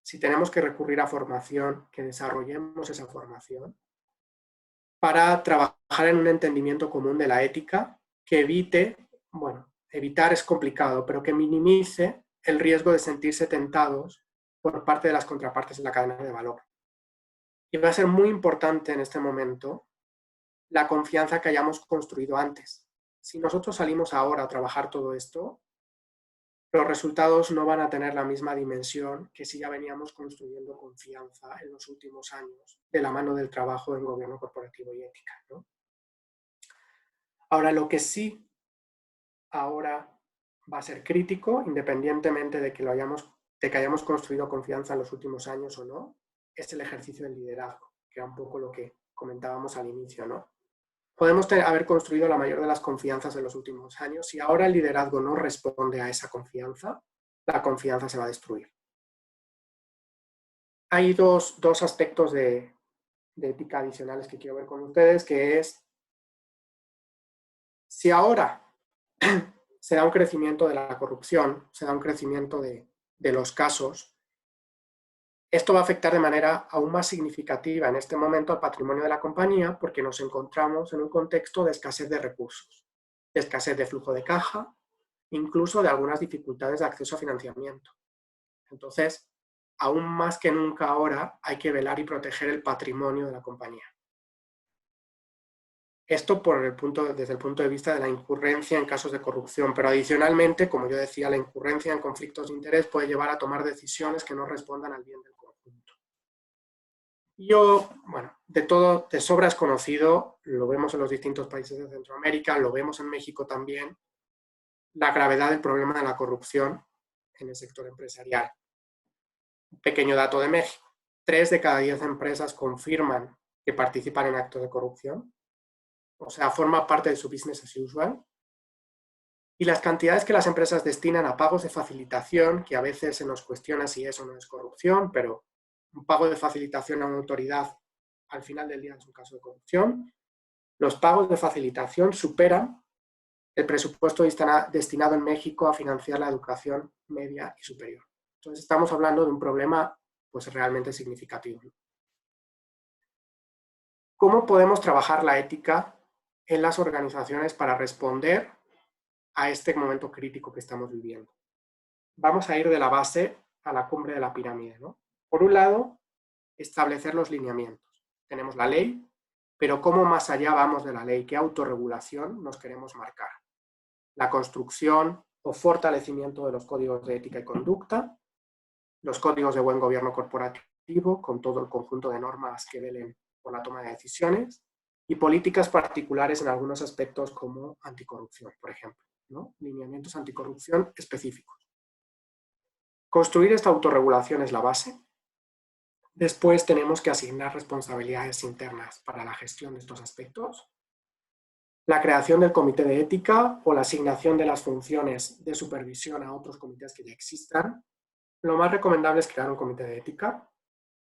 Si tenemos que recurrir a formación, que desarrollemos esa formación para trabajar en un entendimiento común de la ética que evite, bueno, evitar es complicado, pero que minimice el riesgo de sentirse tentados por parte de las contrapartes en la cadena de valor. Y va a ser muy importante en este momento la confianza que hayamos construido antes. Si nosotros salimos ahora a trabajar todo esto, los resultados no van a tener la misma dimensión que si ya veníamos construyendo confianza en los últimos años de la mano del trabajo en gobierno corporativo y ética, ¿no? Ahora, lo que sí ahora va a ser crítico, independientemente de que hayamos construido confianza en los últimos años o no, es el ejercicio del liderazgo, que era un poco lo que comentábamos al inicio, ¿no? Podemos haber construido la mayor de las confianzas en los últimos años. Si ahora el liderazgo no responde a esa confianza, la confianza se va a destruir. Hay dos aspectos de ética adicionales que quiero ver con ustedes, que es, si ahora se da un crecimiento de la corrupción, se da un crecimiento de los casos, esto va a afectar de manera aún más significativa en este momento al patrimonio de la compañía porque nos encontramos en un contexto de escasez de recursos, de escasez de flujo de caja, incluso de algunas dificultades de acceso a financiamiento. Entonces, aún más que nunca ahora hay que velar y proteger el patrimonio de la compañía. Esto desde el punto de vista de la incurrencia en casos de corrupción, pero adicionalmente, como yo decía, la incurrencia en conflictos de interés puede llevar a tomar decisiones que no respondan al bien del conjunto. Bueno, de sobra es conocido, lo vemos en los distintos países de Centroamérica, lo vemos en México también, la gravedad del problema de la corrupción en el sector empresarial. Un pequeño dato de México, 3 de cada 10 empresas confirman que participan en actos de corrupción. O sea, forma parte de su business as usual. Y las cantidades que las empresas destinan a pagos de facilitación, que a veces se nos cuestiona si eso no es corrupción, pero un pago de facilitación a una autoridad al final del día es un caso de corrupción. Los pagos de facilitación superan el presupuesto destinado en México a financiar la educación media y superior. Entonces estamos hablando de un problema pues realmente significativo. ¿Cómo podemos trabajar la ética en las organizaciones para responder a este momento crítico que estamos viviendo? vamos a ir de la base a la cumbre de la pirámide, ¿no? Por un lado, establecer los lineamientos. Tenemos la ley, pero ¿cómo más allá vamos de la ley? ¿Qué autorregulación nos queremos marcar? La construcción o fortalecimiento de los códigos de ética y conducta, los códigos de buen gobierno corporativo, con todo el conjunto de normas que velen por la toma de decisiones, y políticas particulares en algunos aspectos como anticorrupción, por ejemplo, ¿no? Lineamientos anticorrupción específicos. Construir esta autorregulación es la base. Después tenemos que asignar responsabilidades internas para la gestión de estos aspectos. La creación del comité de ética o la asignación de las funciones de supervisión a otros comités que ya existan. Lo más recomendable es crear un comité de ética.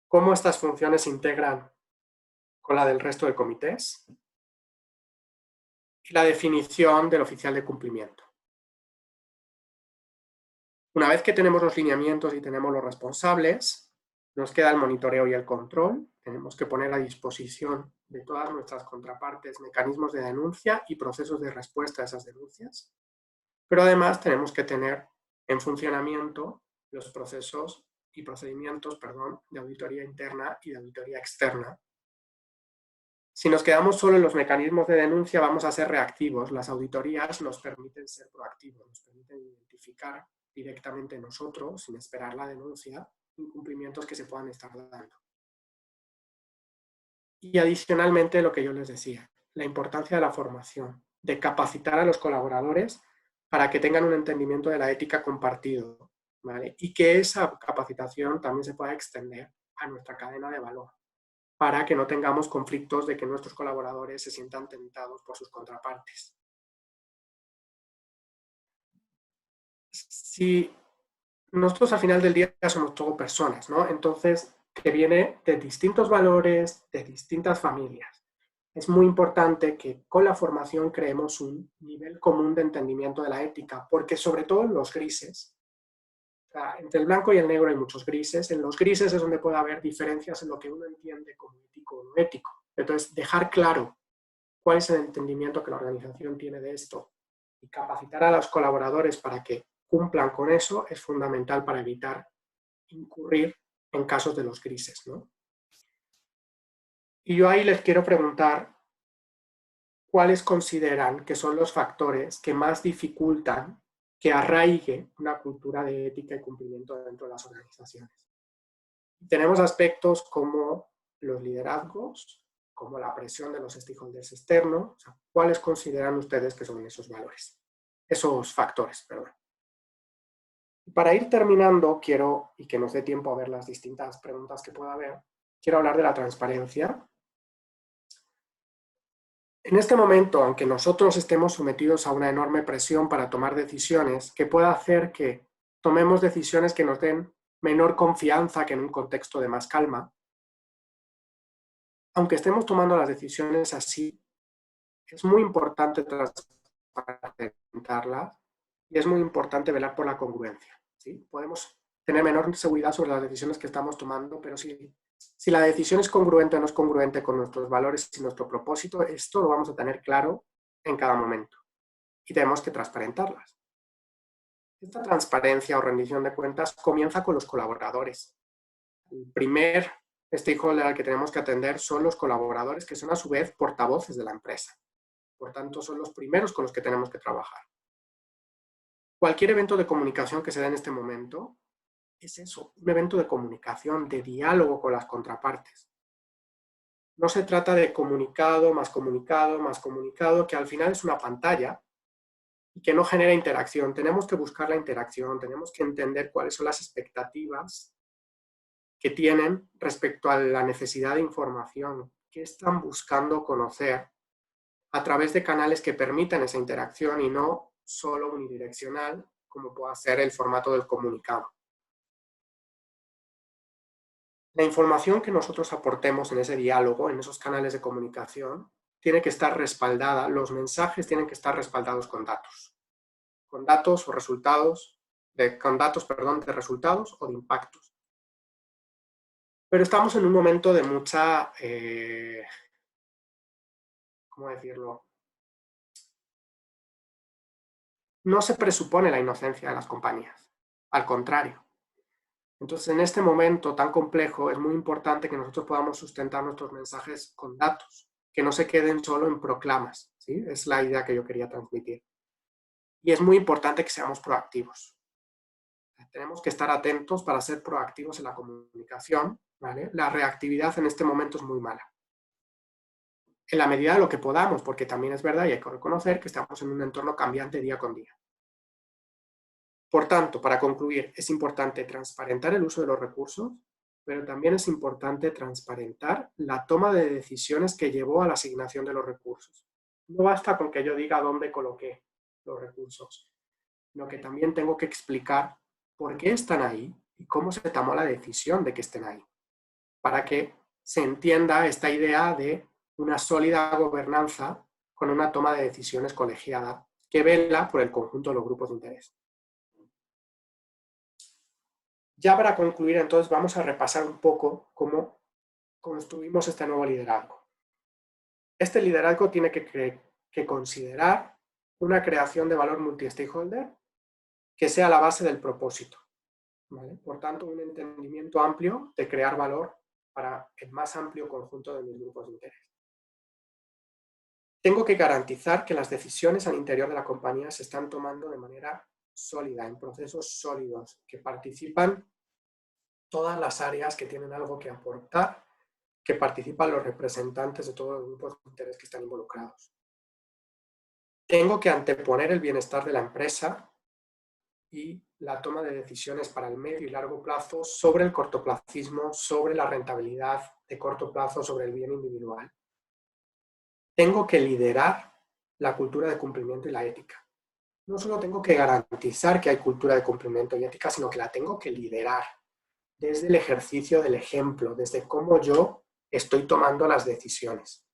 ¿Cómo estas funciones se integran con la del resto de comités? Y la definición del oficial de cumplimiento. Una vez que tenemos los lineamientos y tenemos los responsables, nos queda el monitoreo y el control. Tenemos que poner a disposición de todas nuestras contrapartes mecanismos de denuncia y procesos de respuesta a esas denuncias. Pero además tenemos que tener en funcionamiento los procesos y procedimientos, de auditoría interna y de auditoría externa. Si nos quedamos solo en los mecanismos de denuncia, vamos a ser reactivos. Las auditorías nos permiten ser proactivos, nos permiten identificar directamente nosotros, sin esperar la denuncia, incumplimientos que se puedan estar dando. Y adicionalmente, lo que yo les decía, la importancia de la formación, de capacitar a los colaboradores para que tengan un entendimiento de la ética compartido, ¿vale? Y que esa capacitación también se pueda extender a nuestra cadena de valor, para que no tengamos conflictos de que nuestros colaboradores se sientan tentados por sus contrapartes. Si nosotros al final del día somos todo personas, ¿no? Entonces, que viene de distintos valores, de distintas familias. Es muy importante que con la formación creemos un nivel común de entendimiento de la ética, porque sobre todo en los grises, o sea, entre el blanco y el negro hay muchos grises, en los grises es donde puede haber diferencias en lo que uno entiende como ético o no ético. Entonces, dejar claro cuál es el entendimiento que la organización tiene de esto y capacitar a los colaboradores para que cumplan con eso es fundamental para evitar incurrir en casos de los grises, ¿no? Y yo ahí les quiero preguntar cuáles consideran que son los factores que más dificultan que arraigue una cultura de ética y cumplimiento dentro de las organizaciones. Tenemos aspectos como los liderazgos, como la presión de los stakeholders externos. O sea, ¿cuáles consideran ustedes que son esos valores? Esos factores, perdón. Para ir terminando, quiero, y que nos dé tiempo a ver las distintas preguntas que pueda haber, quiero hablar de la transparencia. En este momento, aunque nosotros estemos sometidos a una enorme presión para tomar decisiones, que pueda hacer que tomemos decisiones que nos den menor confianza que en un contexto de más calma, aunque estemos tomando las decisiones así, es muy importante transparentarlas y es muy importante velar por la congruencia, ¿sí? Podemos tener menor seguridad sobre las decisiones que estamos tomando, pero si la decisión es congruente o no es congruente con nuestros valores y nuestro propósito, esto lo vamos a tener claro en cada momento y tenemos que transparentarlas. Esta transparencia o rendición de cuentas comienza con los colaboradores. El primer stakeholder al que tenemos que atender son los colaboradores, que son a su vez portavoces de la empresa. Por tanto, son los primeros con los que tenemos que trabajar. Cualquier evento de comunicación que se dé en este momento es eso, un evento de comunicación, de diálogo con las contrapartes. No se trata de comunicado, más comunicado, más comunicado, que al final es una pantalla y que no genera interacción. Tenemos que buscar la interacción, tenemos que entender cuáles son las expectativas que tienen respecto a la necesidad de información, qué están buscando conocer a través de canales que permitan esa interacción y no solo unidireccional, como pueda ser el formato del comunicado. La información que nosotros aportemos en ese diálogo, en esos canales de comunicación, tiene que estar respaldada, los mensajes tienen que estar respaldados con datos o resultados, de resultados o de impactos. Pero estamos en un momento de mucha, ¿cómo decirlo? No se presupone la inocencia de las compañías. al contrario. Entonces, en este momento tan complejo, es muy importante que nosotros podamos sustentar nuestros mensajes con datos, que no se queden solo en proclamas, ¿sí? Es la idea que yo quería transmitir. Y es muy importante que seamos proactivos. Tenemos que estar atentos para ser proactivos en la comunicación, ¿vale? La reactividad en este momento es muy mala. En la medida de lo que podamos, porque también es verdad y hay que reconocer que estamos en un entorno cambiante día con día. Por tanto, para concluir, es importante transparentar el uso de los recursos, pero también es importante transparentar la toma de decisiones que llevó a la asignación de los recursos. No basta con que yo diga dónde coloqué los recursos, sino que también tengo que explicar por qué están ahí y cómo se tomó la decisión de que estén ahí, para que se entienda esta idea de una sólida gobernanza con una toma de decisiones colegiada que vela por el conjunto de los grupos de interés. Ya para concluir, entonces, vamos a repasar un poco cómo construimos este nuevo liderazgo. Este liderazgo tiene que considerar una creación de valor multi-stakeholder que sea la base del propósito, ¿vale? Por tanto, un entendimiento amplio de crear valor para el más amplio conjunto de mis grupos de interés. Tengo que garantizar que las decisiones al interior de la compañía se están tomando de manera sólida, en procesos sólidos, que participan todas las áreas que tienen algo que aportar, que participan los representantes de todos los grupos de interés que están involucrados. Tengo que anteponer el bienestar de la empresa y la toma de decisiones para el medio y largo plazo sobre el cortoplacismo, sobre la rentabilidad de corto plazo, sobre el bien individual. Tengo que liderar la cultura de cumplimiento y la ética. No solo tengo que garantizar que hay cultura de cumplimiento y ética, sino que la tengo que liderar desde el ejercicio del ejemplo, desde cómo yo estoy tomando las decisiones.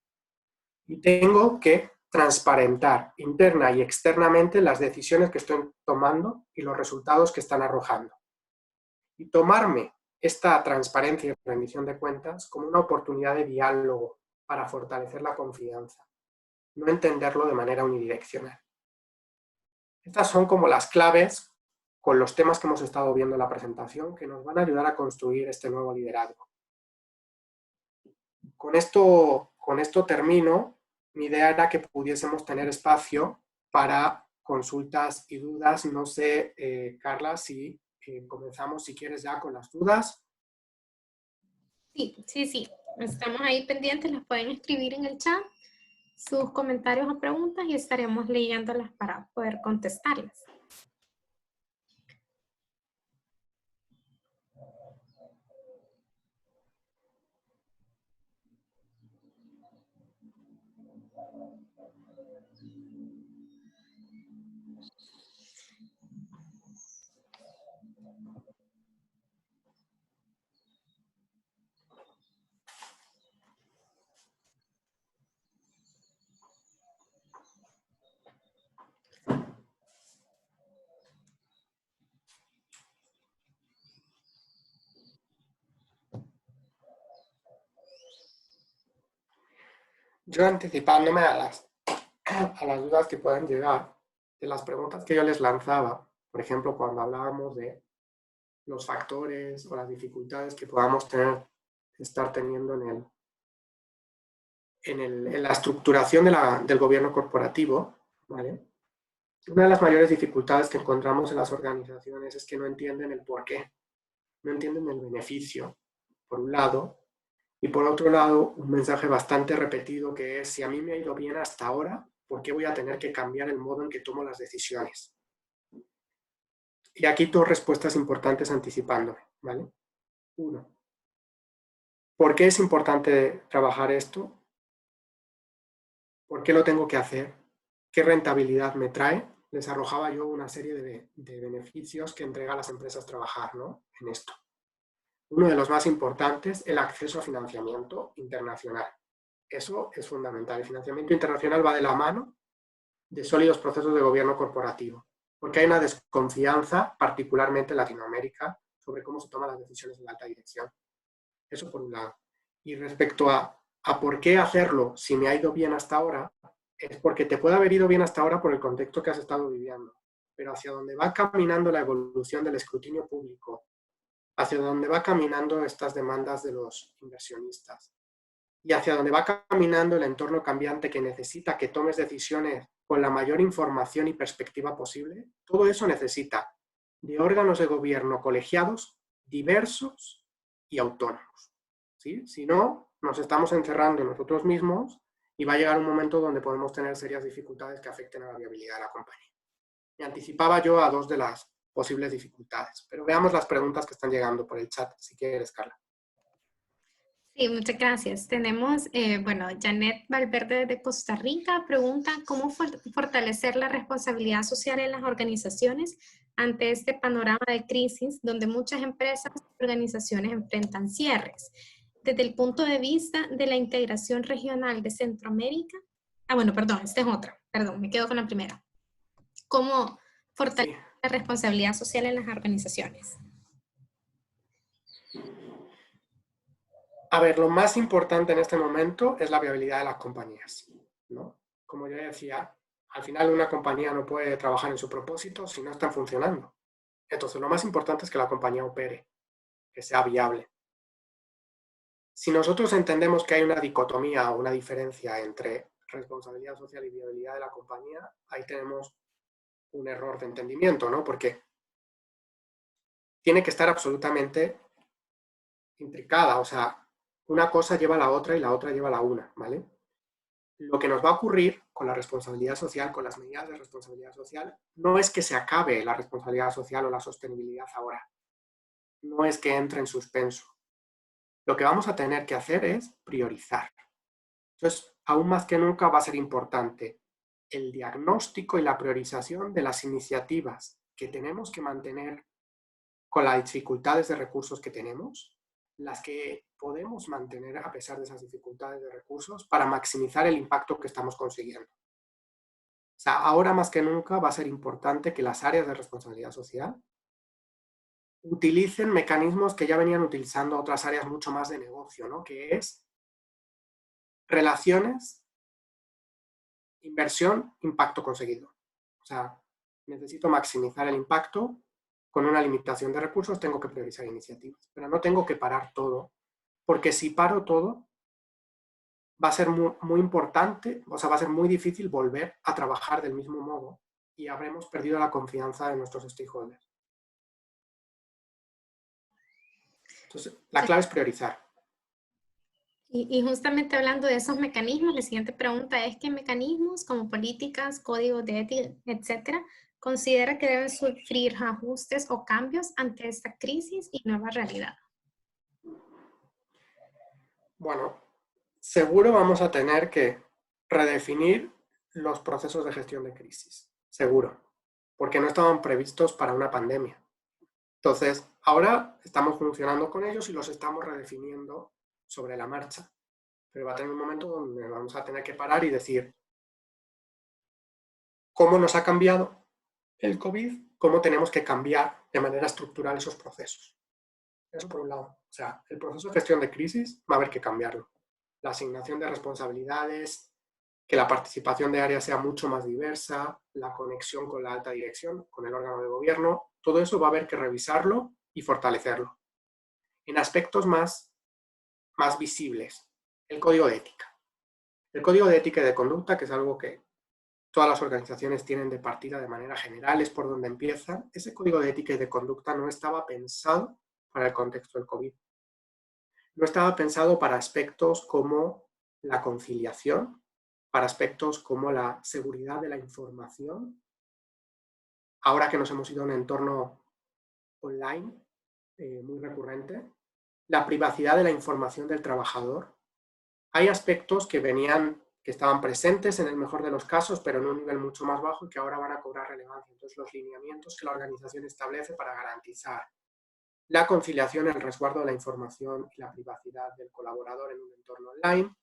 Y tengo que transparentar interna y externamente las decisiones que estoy tomando y los resultados que están arrojando. Y tomarme esta transparencia y rendición de cuentas como una oportunidad de diálogo para fortalecer la confianza, no entenderlo de manera unidireccional. Estas son como las claves con los temas que hemos estado viendo en la presentación que nos van a ayudar a construir este nuevo liderazgo. Con esto termino. Mi idea era que pudiésemos tener espacio para consultas y dudas. No sé, Carla, si comenzamos, si quieres, ya con las dudas. Sí. Estamos ahí pendientes, las pueden escribir en el chat, sus comentarios o preguntas y estaremos leyéndolas para poder contestarlas. Yo anticipándome a las dudas que puedan llegar, de las preguntas que yo les lanzaba, por ejemplo, cuando hablábamos de los factores o las dificultades que podamos estar teniendo en la estructuración del gobierno corporativo, ¿vale? Una de las mayores dificultades que encontramos en las organizaciones es que no entienden el porqué, no entienden el beneficio, por un lado, y por otro lado, un mensaje bastante repetido que es: si a mí me ha ido bien hasta ahora, ¿por qué voy a tener que cambiar el modo en que tomo las decisiones? Y aquí dos respuestas importantes anticipándome, ¿vale? Uno, ¿por qué es importante trabajar esto? ¿Por qué lo tengo que hacer? ¿Qué rentabilidad me trae? Les arrojaba yo una serie de beneficios que entrega a las empresas trabajar, ¿no? En esto. Uno de los más importantes, el acceso a financiamiento internacional. Eso es fundamental. El financiamiento internacional va de la mano de sólidos procesos de gobierno corporativo, porque hay una desconfianza, particularmente en Latinoamérica, sobre cómo se toman las decisiones en la alta dirección. Eso por un lado. Y respecto a por qué hacerlo si me ha ido bien hasta ahora, es porque te puede haber ido bien hasta ahora por el contexto que has estado viviendo. pero hacia donde va caminando la evolución del escrutinio público, hacia donde va caminando estas demandas de los inversionistas y hacia donde va caminando el entorno cambiante que necesita que tomes decisiones con la mayor información y perspectiva posible, todo eso necesita de órganos de gobierno colegiados, diversos y autónomos. ¿Sí? Si no, nos estamos encerrando nosotros mismos y va a llegar un momento donde podemos tener serias dificultades que afecten a la viabilidad de la compañía. Me anticipaba yo a 2 de las posibles dificultades, pero veamos las preguntas que están llegando por el chat, si quieres, Carla. Sí, muchas gracias. Tenemos, bueno, Janet Valverde de Costa Rica pregunta cómo fortalecer la responsabilidad social en las organizaciones ante este panorama de crisis donde muchas empresas y organizaciones enfrentan cierres. Desde el punto de vista de la integración regional de Centroamérica, bueno, perdón, esta es otra, perdón, me quedo con la primera. ¿Cómo fortalecer la responsabilidad social en las organizaciones? A ver, lo más importante en este momento es la viabilidad de las compañías, ¿no? Como ya decía, al final una compañía no puede trabajar en su propósito si no está funcionando. Entonces, lo más importante es que la compañía opere, que sea viable. Si nosotros entendemos que hay una dicotomía o una diferencia entre responsabilidad social y viabilidad de la compañía, ahí tenemos un error de entendimiento, ¿no? Porque tiene que estar absolutamente intricada, o sea, una cosa lleva a la otra y la otra lleva a la una, ¿vale? Lo que nos va a ocurrir con la responsabilidad social, con las medidas de responsabilidad social, no es que se acabe la responsabilidad social o la sostenibilidad ahora, no es que entre en suspenso. Lo que vamos a tener que hacer es priorizar. Entonces, aún más que nunca va a ser importante el diagnóstico y la priorización de las iniciativas que tenemos que mantener con las dificultades de recursos que tenemos, las que podemos mantener a pesar de esas dificultades de recursos para maximizar el impacto que estamos consiguiendo. O sea, ahora más que nunca va a ser importante que las áreas de responsabilidad social utilicen mecanismos que ya venían utilizando otras áreas mucho más de negocio, ¿no? Que es relaciones, inversión, impacto conseguido. O sea, necesito maximizar el impacto. Con una limitación de recursos tengo que priorizar iniciativas, pero no tengo que parar todo, porque si paro todo, va a ser muy importante, o sea, va a ser muy difícil volver a trabajar del mismo modo y habremos perdido la confianza de nuestros stakeholders. Entonces, la clave es priorizar. Y justamente hablando de esos mecanismos, la siguiente pregunta es: ¿qué mecanismos como políticas, códigos de ética, etcétera, considera que deben sufrir ajustes o cambios ante esta crisis y nueva realidad? Bueno, seguro vamos a tener que redefinir los procesos de gestión de crisis, seguro, porque no estaban previstos para una pandemia. Entonces, ahora estamos funcionando con ellos y los estamos redefiniendo sobre la marcha. Pero va a tener un momento donde vamos a tener que parar y decir cómo nos ha cambiado el COVID, cómo tenemos que cambiar de manera estructural esos procesos. Eso por un lado. O sea, el proceso de gestión de crisis va a haber que cambiarlo. La asignación de responsabilidades, que la participación de áreas sea mucho más diversa, la conexión con la alta dirección, con el órgano de gobierno, todo eso va a haber que revisarlo y fortalecerlo. En aspectos más visibles, el código de ética. El código de ética y de conducta, que es algo que todas las organizaciones tienen de partida de manera general, es por donde empiezan. Ese código de ética y de conducta no estaba pensado para el contexto del COVID. No estaba pensado para aspectos como la conciliación, para aspectos como la seguridad de la información. Ahora que nos hemos ido a un entorno online muy recurrente, la privacidad de la información del trabajador. Hay aspectos que estaban presentes en el mejor de los casos, pero en un nivel mucho más bajo y que ahora van a cobrar relevancia. Entonces, los lineamientos que la organización establece para garantizar la conciliación, el resguardo de la información y la privacidad del colaborador en un entorno online,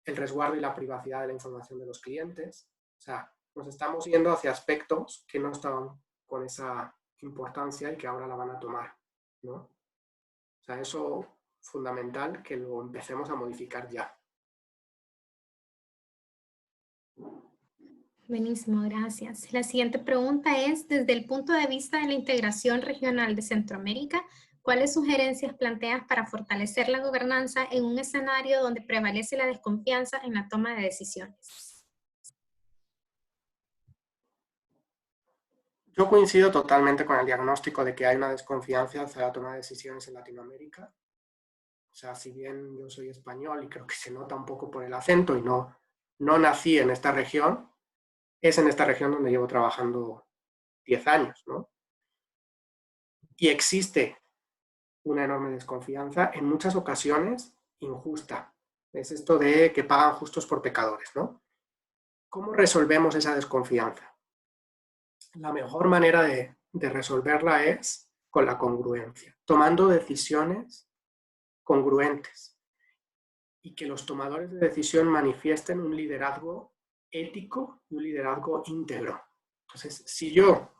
el resguardo y la privacidad de la información de los clientes. O sea, nos estamos yendo hacia aspectos que no estaban con esa importancia y que ahora la van a tomar, ¿no? O sea, eso es fundamental que lo empecemos a modificar ya. Buenísimo, gracias. La siguiente pregunta es, desde el punto de vista de la integración regional de Centroamérica, ¿cuáles sugerencias planteas para fortalecer la gobernanza en un escenario donde prevalece la desconfianza en la toma de decisiones? Yo coincido totalmente con el diagnóstico de que hay una desconfianza hacia la toma de decisiones en Latinoamérica. O sea, si bien yo soy español y creo que se nota un poco por el acento y no nací en esta región, es en esta región donde llevo trabajando 10 años, ¿no? Y existe una enorme desconfianza, en muchas ocasiones injusta. Es esto de que pagan justos por pecadores, ¿no? ¿Cómo resolvemos esa desconfianza? La mejor manera de resolverla es con la congruencia, tomando decisiones congruentes y que los tomadores de decisión manifiesten un liderazgo ético y un liderazgo íntegro. Entonces, si yo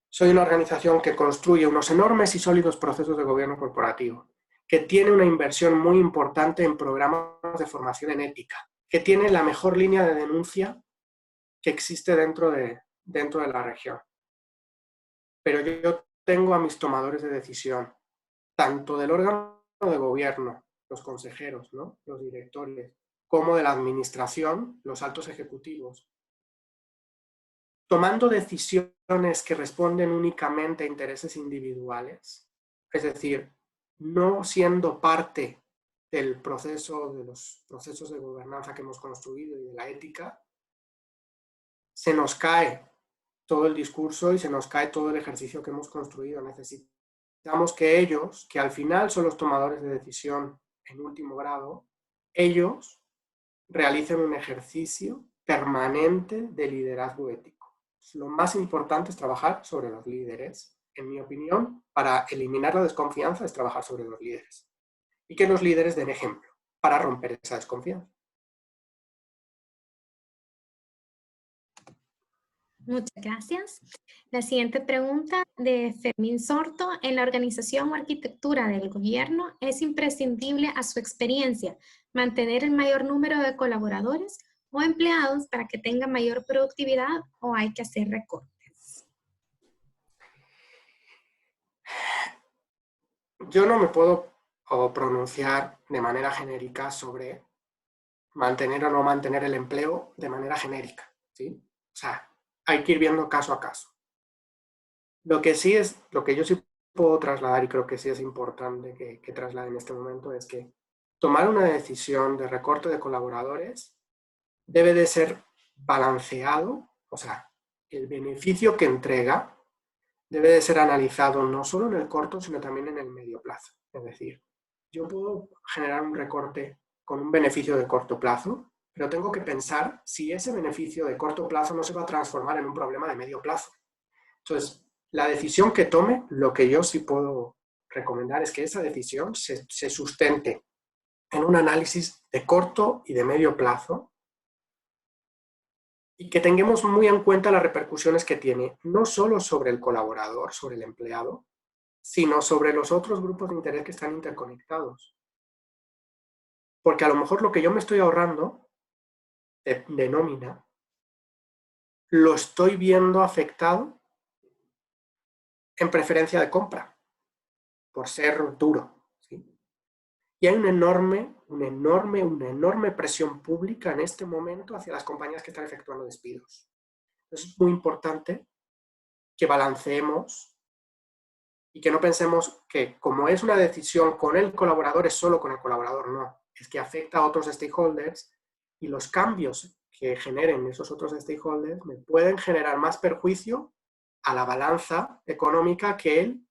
soy una organización que construye unos enormes y sólidos procesos de gobierno corporativo, que tiene una inversión muy importante en programas de formación en ética, que tiene la mejor línea de denuncia que existe dentro de la región. Pero yo tengo a mis tomadores de decisión, tanto del órgano de gobierno, los consejeros, ¿no? Los directores, como de la administración, los altos ejecutivos, tomando decisiones que responden únicamente a intereses individuales, es decir, no siendo parte del proceso, de los procesos de gobernanza que hemos construido y de la ética, se nos cae todo el discurso y se nos cae todo el ejercicio que hemos construido. Necesitamos que ellos, que al final son los tomadores de decisión en último grado, ellos realicen un ejercicio permanente de liderazgo ético. Lo más importante es trabajar sobre los líderes. En mi opinión, para eliminar la desconfianza es trabajar sobre los líderes. Y que los líderes den ejemplo para romper esa desconfianza. Muchas gracias. La siguiente pregunta de Fermín Sorto. En la organización o arquitectura del gobierno, ¿es imprescindible a su experiencia mantener el mayor número de colaboradores o empleados para que tenga mayor productividad o hay que hacer recortes? Yo no me puedo pronunciar de manera genérica sobre mantener o no mantener el empleo de manera genérica, ¿sí? O sea, hay que ir viendo caso a caso. Lo que yo sí puedo trasladar y creo que sí es importante que traslade en este momento es que tomar una decisión de recorte de colaboradores debe de ser balanceado, o sea, el beneficio que entrega debe de ser analizado no solo en el corto, sino también en el medio plazo. Es decir, yo puedo generar un recorte con un beneficio de corto plazo, pero tengo que pensar si ese beneficio de corto plazo no se va a transformar en un problema de medio plazo. Entonces, la decisión que tome, lo que yo sí puedo recomendar es que esa decisión se sustente en un análisis de corto y de medio plazo y que tengamos muy en cuenta las repercusiones que tiene, no solo sobre el colaborador, sobre el empleado, sino sobre los otros grupos de interés que están interconectados. Porque a lo mejor lo que yo me estoy ahorrando de nómina, lo estoy viendo afectado en preferencia de compra, por ser duro, ¿sí? Y hay una enorme presión pública en este momento hacia las compañías que están efectuando despidos. Entonces es muy importante que balanceemos y que no pensemos que como es una decisión con el colaborador, es solo con el colaborador, no. Es que afecta a otros stakeholders y los cambios que generen esos otros stakeholders me pueden generar más perjuicio a la balanza económica que el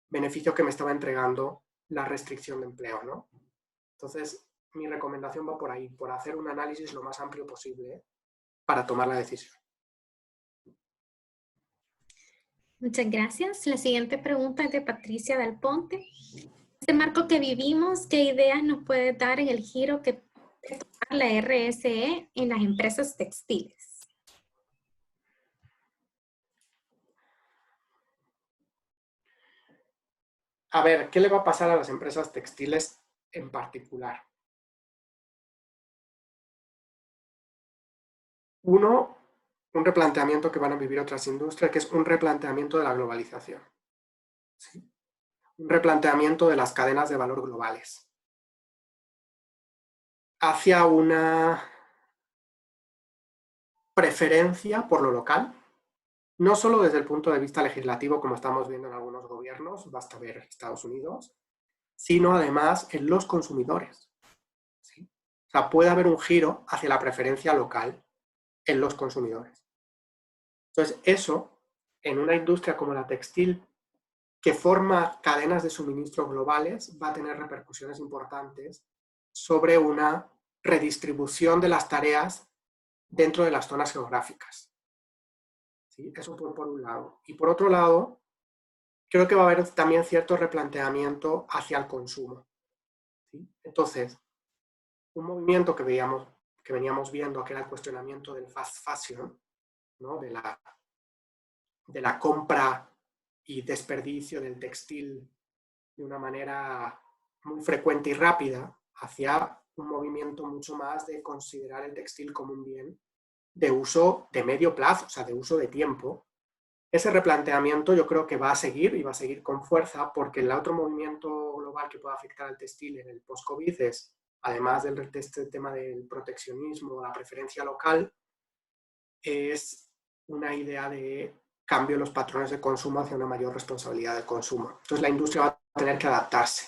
beneficio que me estaba entregando la restricción de empleo, ¿no? Entonces, mi recomendación va por ahí, por hacer un análisis lo más amplio posible para tomar la decisión. Muchas gracias. La siguiente pregunta es de Patricia Del Ponte. Este marco que vivimos, ¿qué ideas nos puede dar en el giro que puede tomar la RSE en las empresas textiles? A ver, ¿qué le va a pasar a las empresas textiles en particular? Uno, un replanteamiento que van a vivir otras industrias, que es un replanteamiento de la globalización. ¿Sí? Un replanteamiento de las cadenas de valor globales. Hacia una preferencia por lo local, no solo desde el punto de vista legislativo, como estamos viendo en algunos gobiernos, basta ver Estados Unidos, sino además en los consumidores. ¿Sí? O sea, puede haber un giro hacia la preferencia local en los consumidores. Entonces, eso, en una industria como la textil, que forma cadenas de suministro globales, va a tener repercusiones importantes sobre una redistribución de las tareas dentro de las zonas geográficas. ¿Sí? Eso por un lado. Y por otro lado, creo que va a haber también cierto replanteamiento hacia el consumo. ¿Sí? Entonces, un movimiento que veníamos viendo, que era el cuestionamiento del fast fashion, ¿no? de la compra y desperdicio del textil de una manera muy frecuente y rápida, hacia un movimiento mucho más de considerar el textil como un bien de uso de medio plazo, o sea, de uso de tiempo. Ese replanteamiento yo creo que va a seguir y va a seguir con fuerza, porque el otro movimiento global que puede afectar al textil en el post-COVID es, además de este tema del proteccionismo, la preferencia local, es una idea de cambio en los patrones de consumo hacia una mayor responsabilidad del consumo. Entonces la industria va a tener que adaptarse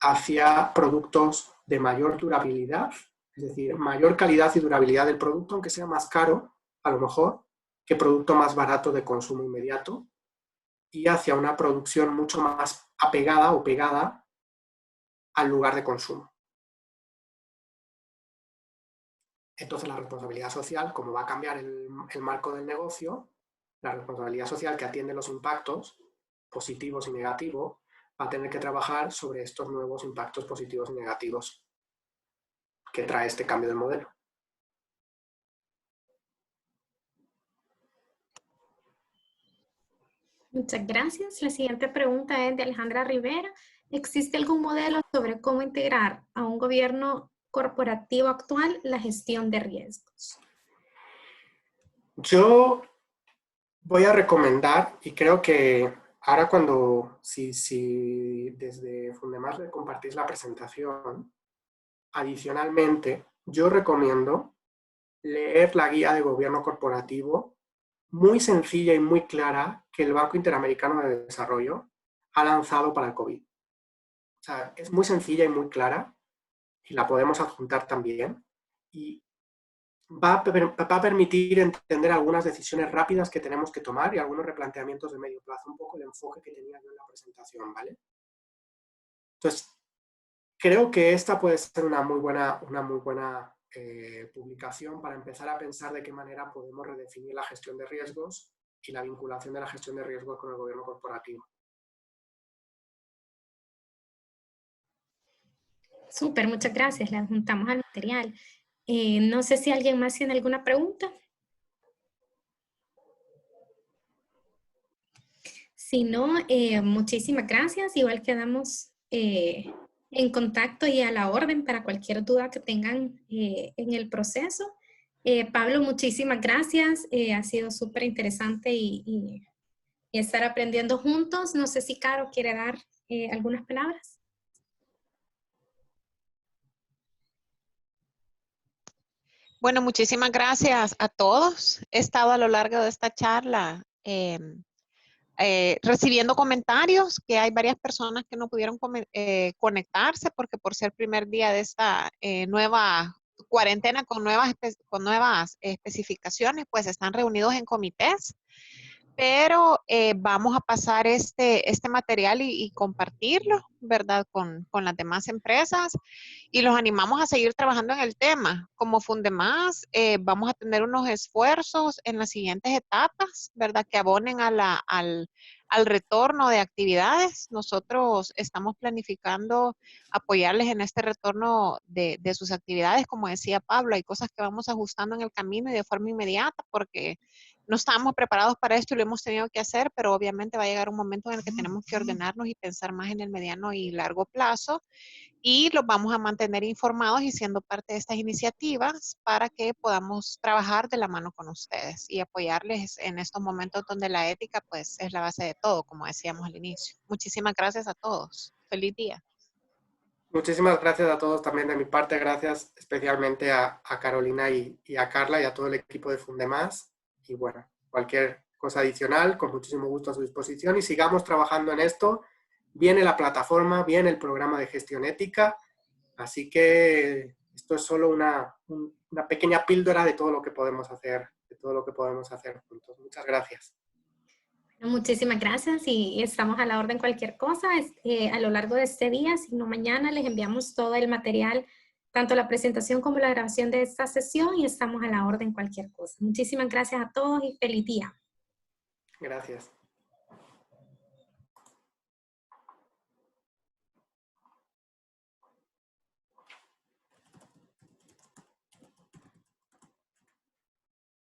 hacia productos de mayor durabilidad, es decir, mayor calidad y durabilidad del producto, aunque sea más caro, a lo mejor, que producto más barato de consumo inmediato, y hacia una producción mucho más apegada o pegada al lugar de consumo. Entonces la responsabilidad social, como va a cambiar el marco del negocio, la responsabilidad social que atiende los impactos positivos y negativos, va a tener que trabajar sobre estos nuevos impactos positivos y negativos que trae este cambio de modelo. Muchas gracias. La siguiente pregunta es de Alejandra Rivera. ¿Existe algún modelo sobre cómo integrar a un gobierno corporativo actual la gestión de riesgos? Yo voy a recomendar, y creo que ahora si desde Fundemás le compartís la presentación, adicionalmente, yo recomiendo leer la guía de gobierno corporativo, muy sencilla y muy clara, que el Banco Interamericano de Desarrollo ha lanzado para el COVID. O sea, es muy sencilla y muy clara, y la podemos adjuntar también, y va a permitir entender algunas decisiones rápidas que tenemos que tomar y algunos replanteamientos de medio plazo, un poco el enfoque que tenía yo en la presentación, ¿vale? Entonces, creo que esta puede ser una muy buena publicación para empezar a pensar de qué manera podemos redefinir la gestión de riesgos y la vinculación de la gestión de riesgos con el gobierno corporativo. Súper, muchas gracias. La adjuntamos al material. No sé si alguien más tiene alguna pregunta. Si no, muchísimas gracias. Igual quedamos en contacto y a la orden para cualquier duda que tengan en el proceso. Pablo, muchísimas gracias. Ha sido súper interesante y estar aprendiendo juntos. No sé si Caro quiere dar algunas palabras. Bueno, muchísimas gracias a todos. He estado a lo largo de esta charla recibiendo comentarios, que hay varias personas que no pudieron conectarse porque por ser primer día de esta nueva cuarentena con nuevas especificaciones, pues están reunidos en comités. Pero vamos a pasar este material y compartirlo, ¿verdad? Con las demás empresas y los animamos a seguir trabajando en el tema. Como Fundemás, vamos a tener unos esfuerzos en las siguientes etapas, ¿verdad? Que abonen al retorno de actividades. Nosotros estamos planificando apoyarles en este retorno de sus actividades. Como decía Pablo, hay cosas que vamos ajustando en el camino y de forma inmediata porque no estábamos preparados para esto y lo hemos tenido que hacer, pero obviamente va a llegar un momento en el que tenemos que ordenarnos y pensar más en el mediano y largo plazo, y los vamos a mantener informados y siendo parte de estas iniciativas para que podamos trabajar de la mano con ustedes y apoyarles en estos momentos donde la ética pues es la base de todo, como decíamos al inicio. Muchísimas gracias a todos. Feliz día. Muchísimas gracias a todos también de mi parte. Gracias especialmente a Carolina y a Carla y a todo el equipo de Fundemás. Y bueno, cualquier cosa adicional, con muchísimo gusto a su disposición. Y sigamos trabajando en esto. Viene la plataforma, viene el programa de gestión ética. Así que esto es solo una pequeña píldora de todo lo que podemos hacer, juntos. Muchas gracias. Muchísimas gracias y estamos a la orden cualquier cosa. A lo largo de este día, si no mañana, les enviamos todo el material, tanto la presentación como la grabación de esta sesión, y estamos a la orden cualquier cosa. Muchísimas gracias a todos y feliz día. Gracias.